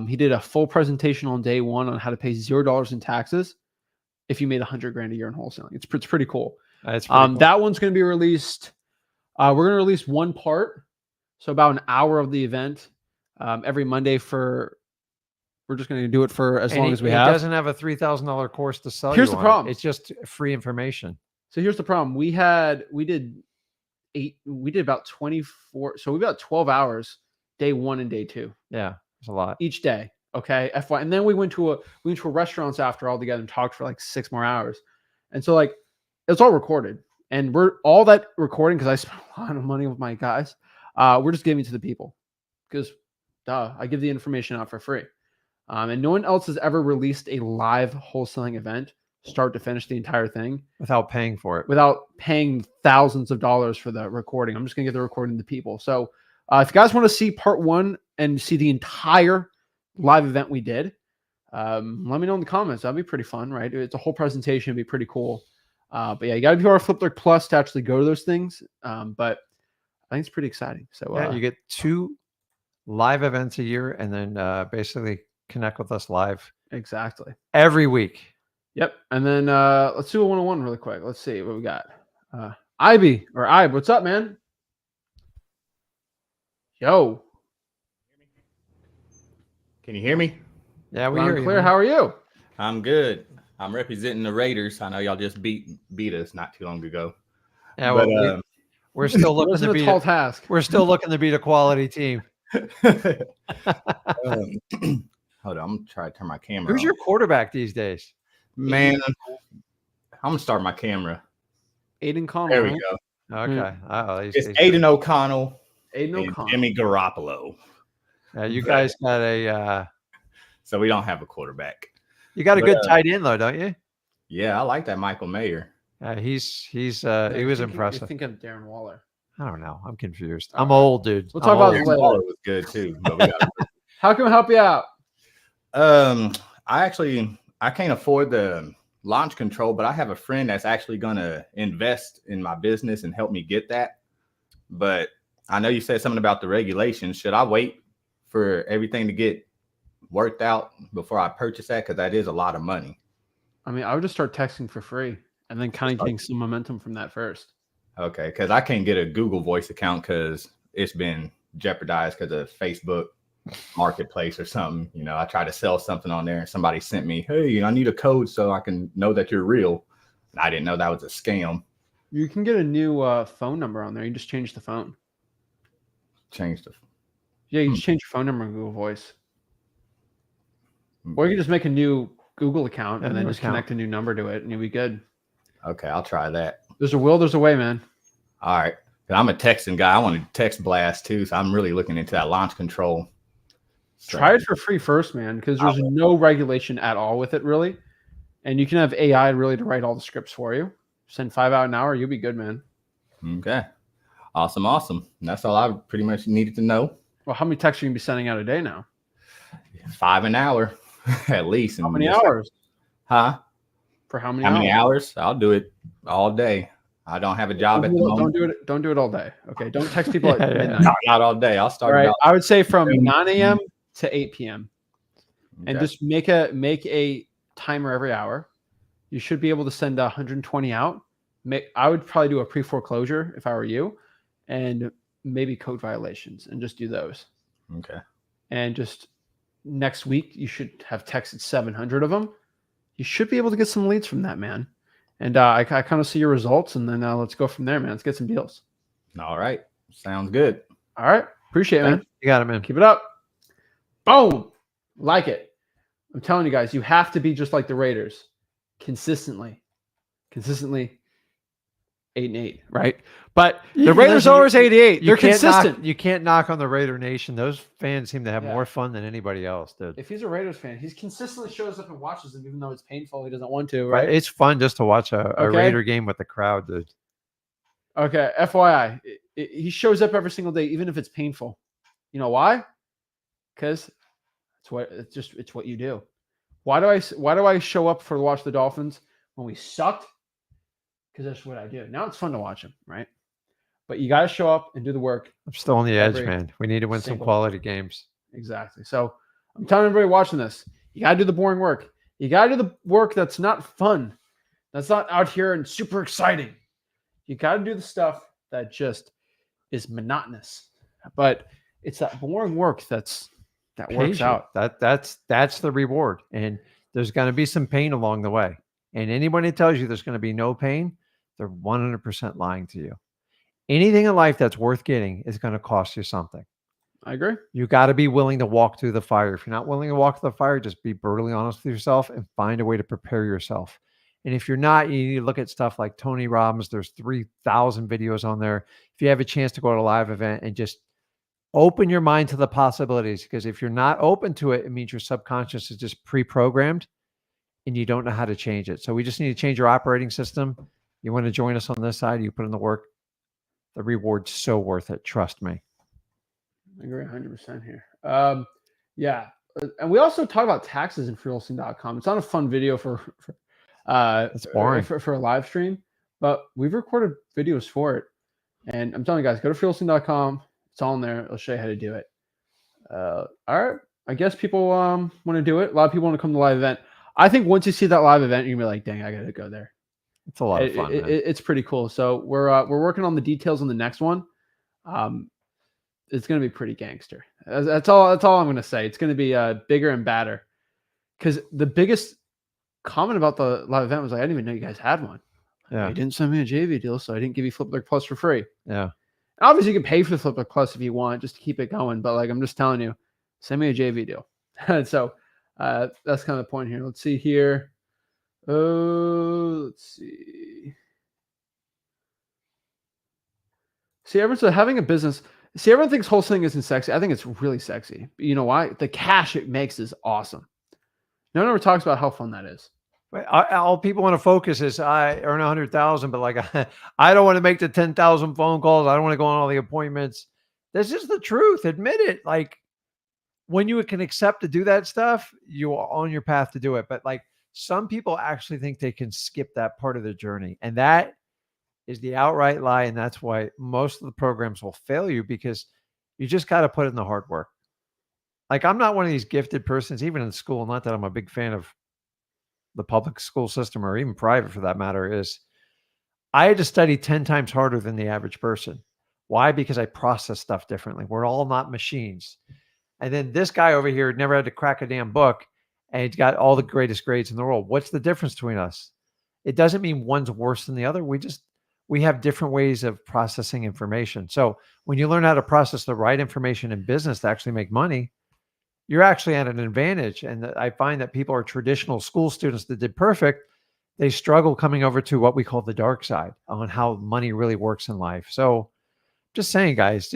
He did a full presentation on day one on how to pay $0 in taxes if you made $100,000 a year in wholesaling. It's pretty cool. That's pretty cool. That one's going to be released. We're going to release one part, so about an hour of the event every Monday. We're just going to do it for as long as we have. He doesn't have a $3,000 course to sell. Here's the problem. It's just free information. So here's the problem. We did about 24. So we about 12 hours, day one and day two. Yeah, it's a lot each day. Okay, FY. And then we went to restaurants after all together and talked for like 6 more hours. And so like it's all recorded, and we're all that recording because I spent a lot of money with my guys. We're just giving to the people because I give the information out for free. And no one else has ever released a live wholesaling event, start to finish, the entire thing without paying for it, without paying thousands of dollars for the recording. I'm just going to get the recording to people. So if you guys want to see part one and see the entire live event we did, let me know in the comments. That'd be pretty fun, right? It's a whole presentation. It'd be pretty cool. But yeah, you got to be our Flipbook Plus to actually go to those things. But I think it's pretty exciting. So yeah, you get 2 live events a year, and then basically connect with us live exactly every week. Yep. And then let's do a one-on-one really quick. Let's see what we got. Ibe, what's up, man? Yo. Can you hear me? Yeah, we hear you. Clear. How are you? I'm good. I'm representing the Raiders. I know y'all just beat us not too long ago. Yeah, well, we're still looking to beat a tall task. We're still looking to beat a quality team. Hold on, I'm gonna try to turn my camera. Who's your quarterback these days? Man, I'm gonna start my camera. Aiden Connell. There we go. Okay. It's Aiden O'Connell. Aiden and O'Connell. Jimmy Garoppolo. You guys got a. So we don't have a quarterback. You got a good tight end though, don't you? Yeah, I like that Michael Mayer. He was impressive. I think of Darren Waller. I don't know. I'm confused. I'm old, dude. We'll talk about it later. Waller was good too. But we got How can we help you out? I can't afford the launch control, but I have a friend that's actually gonna invest in my business and help me get that. But I know you said something about the regulations. Should I wait for everything to get worked out before I purchase that? Because that is a lot of money. I mean, I would just start texting for free and then kind of getting some momentum from that first. Okay, because I can't get a Google Voice account because it's been jeopardized because of Facebook Marketplace or something. You know, I tried to sell something on there and somebody sent me, hey, I need a code so I can know that you're real. And I didn't know that was a scam. You can get a new phone number on there. You just change the phone. Yeah, you just change your phone number in Google Voice. Or you can just make a new Google account and then just connect a new number to it and you'll be good. Okay, I'll try that. There's a will, there's a way, man. All right. I'm a texting guy. I want to text blast too. So I'm really looking into that launch control. So, try it for free first, man, because there's no regulation at all with it, really. And you can have AI really to write all the scripts for you. Send 5 out an hour, you'll be good, man. Okay. Awesome. And that's all I pretty much needed to know. Well, how many texts are you gonna be sending out a day now? 5 an hour, at least. How many hours? Huh? For how many How hours? many hours? I'll do it all day. I don't have a job at the moment. Don't do it all day. Okay. Don't text people at midnight. Not all day. I'll start. All right. About I would say from 9 a.m. to 8 p.m. and Okay. just make a timer every hour. You should be able to send 120 out. I would probably do a pre-foreclosure if I were you, and maybe code violations, and just do those. Okay. And just next week, you should have texted 700 of them. You should be able to get some leads from that, man. And I kind of see your results, and then let's go from there, man. Let's get some deals. All right. Sounds good. All right. Appreciate it, man. You got it, man. Keep it up. Boom. Like it. I'm telling you guys, you have to be just like the Raiders. Consistently 8-8, right? But the Raiders are always 88. They're consistent. You can't knock on the Raider Nation. Those fans seem to have Yeah. more fun than anybody else, dude. If he's a Raiders fan, he consistently shows up and watches them, even though it's painful. He doesn't want to, right? It's fun just to watch a Okay. Raider game with the crowd, dude. Okay, FYI, he shows up every single day, even if it's painful. You know why? Because it's what you do. Why do I show up to watch the Dolphins when we sucked? Because that's what I do. Now it's fun to watch them, right? But you got to show up and do the work. I'm still on the edge, Every man. We need to win some single- quality games. Exactly. So I'm telling everybody watching this, you got to do the boring work. You got to do the work that's not fun. That's not out here and super exciting. You got to do the stuff that just is monotonous. But it's that boring work that works Pays you. out. That's the reward. And there's going to be some pain along the way. And anybody that tells you there's going to be no pain, they're 100% lying to you. Anything in life that's worth getting is going to cost you something. I agree. You got to be willing to walk through the fire. If you're not willing to walk through the fire, just be brutally honest with yourself and find a way to prepare yourself. And if you're not, you need to look at stuff like Tony Robbins. There's 3,000 videos on there. If you have a chance to go to a live event and just open your mind to the possibilities, because if you're not open to it, it means your subconscious is just pre-programmed and you don't know how to change it. So we just need to change your operating system. You want to join us on this side, you put in the work. The reward's so worth it. Trust me. I agree 100% here. Yeah. And we also talk about taxes in freewholesaling.com. It's not a fun video for It's boring. for a live stream, but we've recorded videos for it. And I'm telling you guys, go to freewholesaling.com. It's all in there. I'll show you how to do it. All right. I guess people want to do it. A lot of people want to come to the live event. I think once you see that live event, you're going to be like, dang, I got to go there. It's a lot of fun. It's pretty cool. So we're working on the details on the next one. It's going to be pretty gangster. That's all I'm going to say. It's going to be bigger and badder. Because the biggest comment about the live event was like, I didn't even know you guys had one. Yeah. You didn't send me a JV deal, so I didn't give you FlipLink Plus for free. Yeah. Obviously, you can pay for the FlipLink Plus if you want, just to keep it going. But like, I'm just telling you, send me a JV deal. So that's kind of the point here. Let's see here. Let's see. See, everyone said having a business. See, everyone thinks wholesaling isn't sexy. I think it's really sexy. But you know why? The cash it makes is awesome. No one ever talks about how fun that is. But all people want to focus is I earn 100,000, but like I don't want to make the 10,000 phone calls. I don't want to go on all the appointments. This is the truth. Admit it. Like when you can accept to do that stuff, you are on your path to do it. But like some people actually think they can skip that part of the journey, and that is the outright lie. And that's why most of the programs will fail you, because you just got to put in the hard work. Like I'm not one of these gifted persons, even in school. Not that I'm a big fan of the public school system or even private for that matter, is I had to study 10 times harder than the average person. Why? Because I process stuff differently. We're all not machines. And then this guy over here never had to crack a damn book and he's got all the greatest grades in the world. What's the difference between us? It doesn't mean one's worse than the other. We have different ways of processing information. So when you learn how to process the right information in business to actually make money, you're actually at an advantage. And I find that people are traditional school students that did perfect. They struggle coming over to what we call the dark side on how money really works in life. So just saying, guys,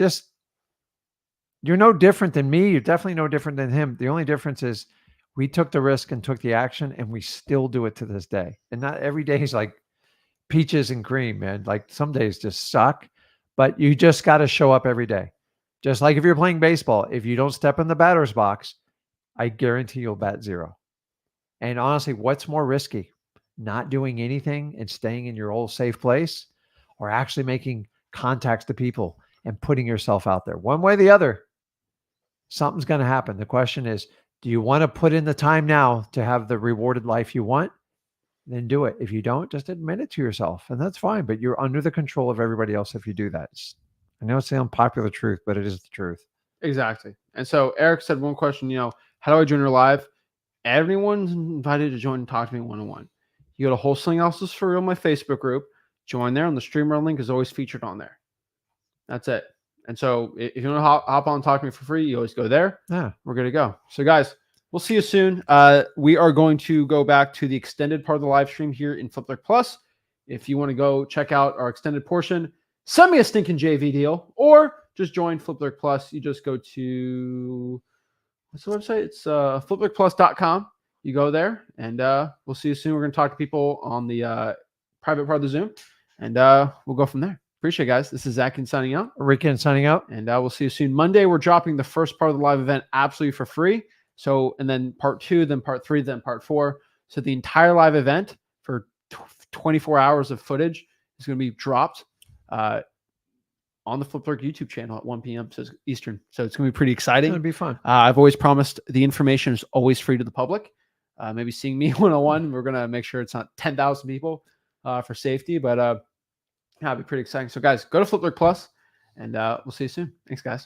you're no different than me. You're definitely no different than him. The only difference is We took the risk and took the action, and we still do it to this day. And not every day is like peaches and cream, man. Like some days just suck, but you just got to show up every day. Just like if you're playing baseball, if you don't step in the batter's box, I guarantee you'll bat 0. And honestly, what's more risky? Not doing anything and staying in your old safe place, or actually making contacts to people and putting yourself out there? One way or the other, something's going to happen. The question is, do you want to put in the time now to have the rewarded life you want? Then do it. If you don't, just admit it to yourself, and that's fine. But you're under the control of everybody else if you do that. I know it's the unpopular truth, but it is the truth. Exactly. And so Eric said one question, how do I join your live? Everyone's invited to join and talk to me one-on-one. You go to Wholesaling Houses for Real, my Facebook group, join there, and the streamer link is always featured on there. That's it. And so if you want to hop on and talk to me for free, you always go there. Yeah. We're good to go. So guys, we'll see you soon. We are going to go back to the extended part of the live stream here in Flipbook Plus. If you want to go check out our extended portion, send me a stinking JV deal, or just join Flipbook Plus. You just go to, what's the website? It's flipbookplus.com. You go there, and we'll see you soon. We're going to talk to people on the private part of the Zoom, and we'll go from there. Appreciate it, guys. This is Zach signing out. Ricky signing out. And we'll see you soon. Monday, we're dropping the first part of the live event absolutely for free. So, and then part 2, then part 3, then part 4. So the entire live event for 24 hours of footage is going to be dropped on the Flipbook YouTube channel at 1 p.m. Eastern. So it's going to be pretty exciting. It's going to be fun. I've always promised the information is always free to the public. Maybe seeing me one-on-one, we're going to make sure it's not 10,000 people for safety, but it'll be pretty exciting. So guys, go to Flipbook Plus, and we'll see you soon. Thanks, guys.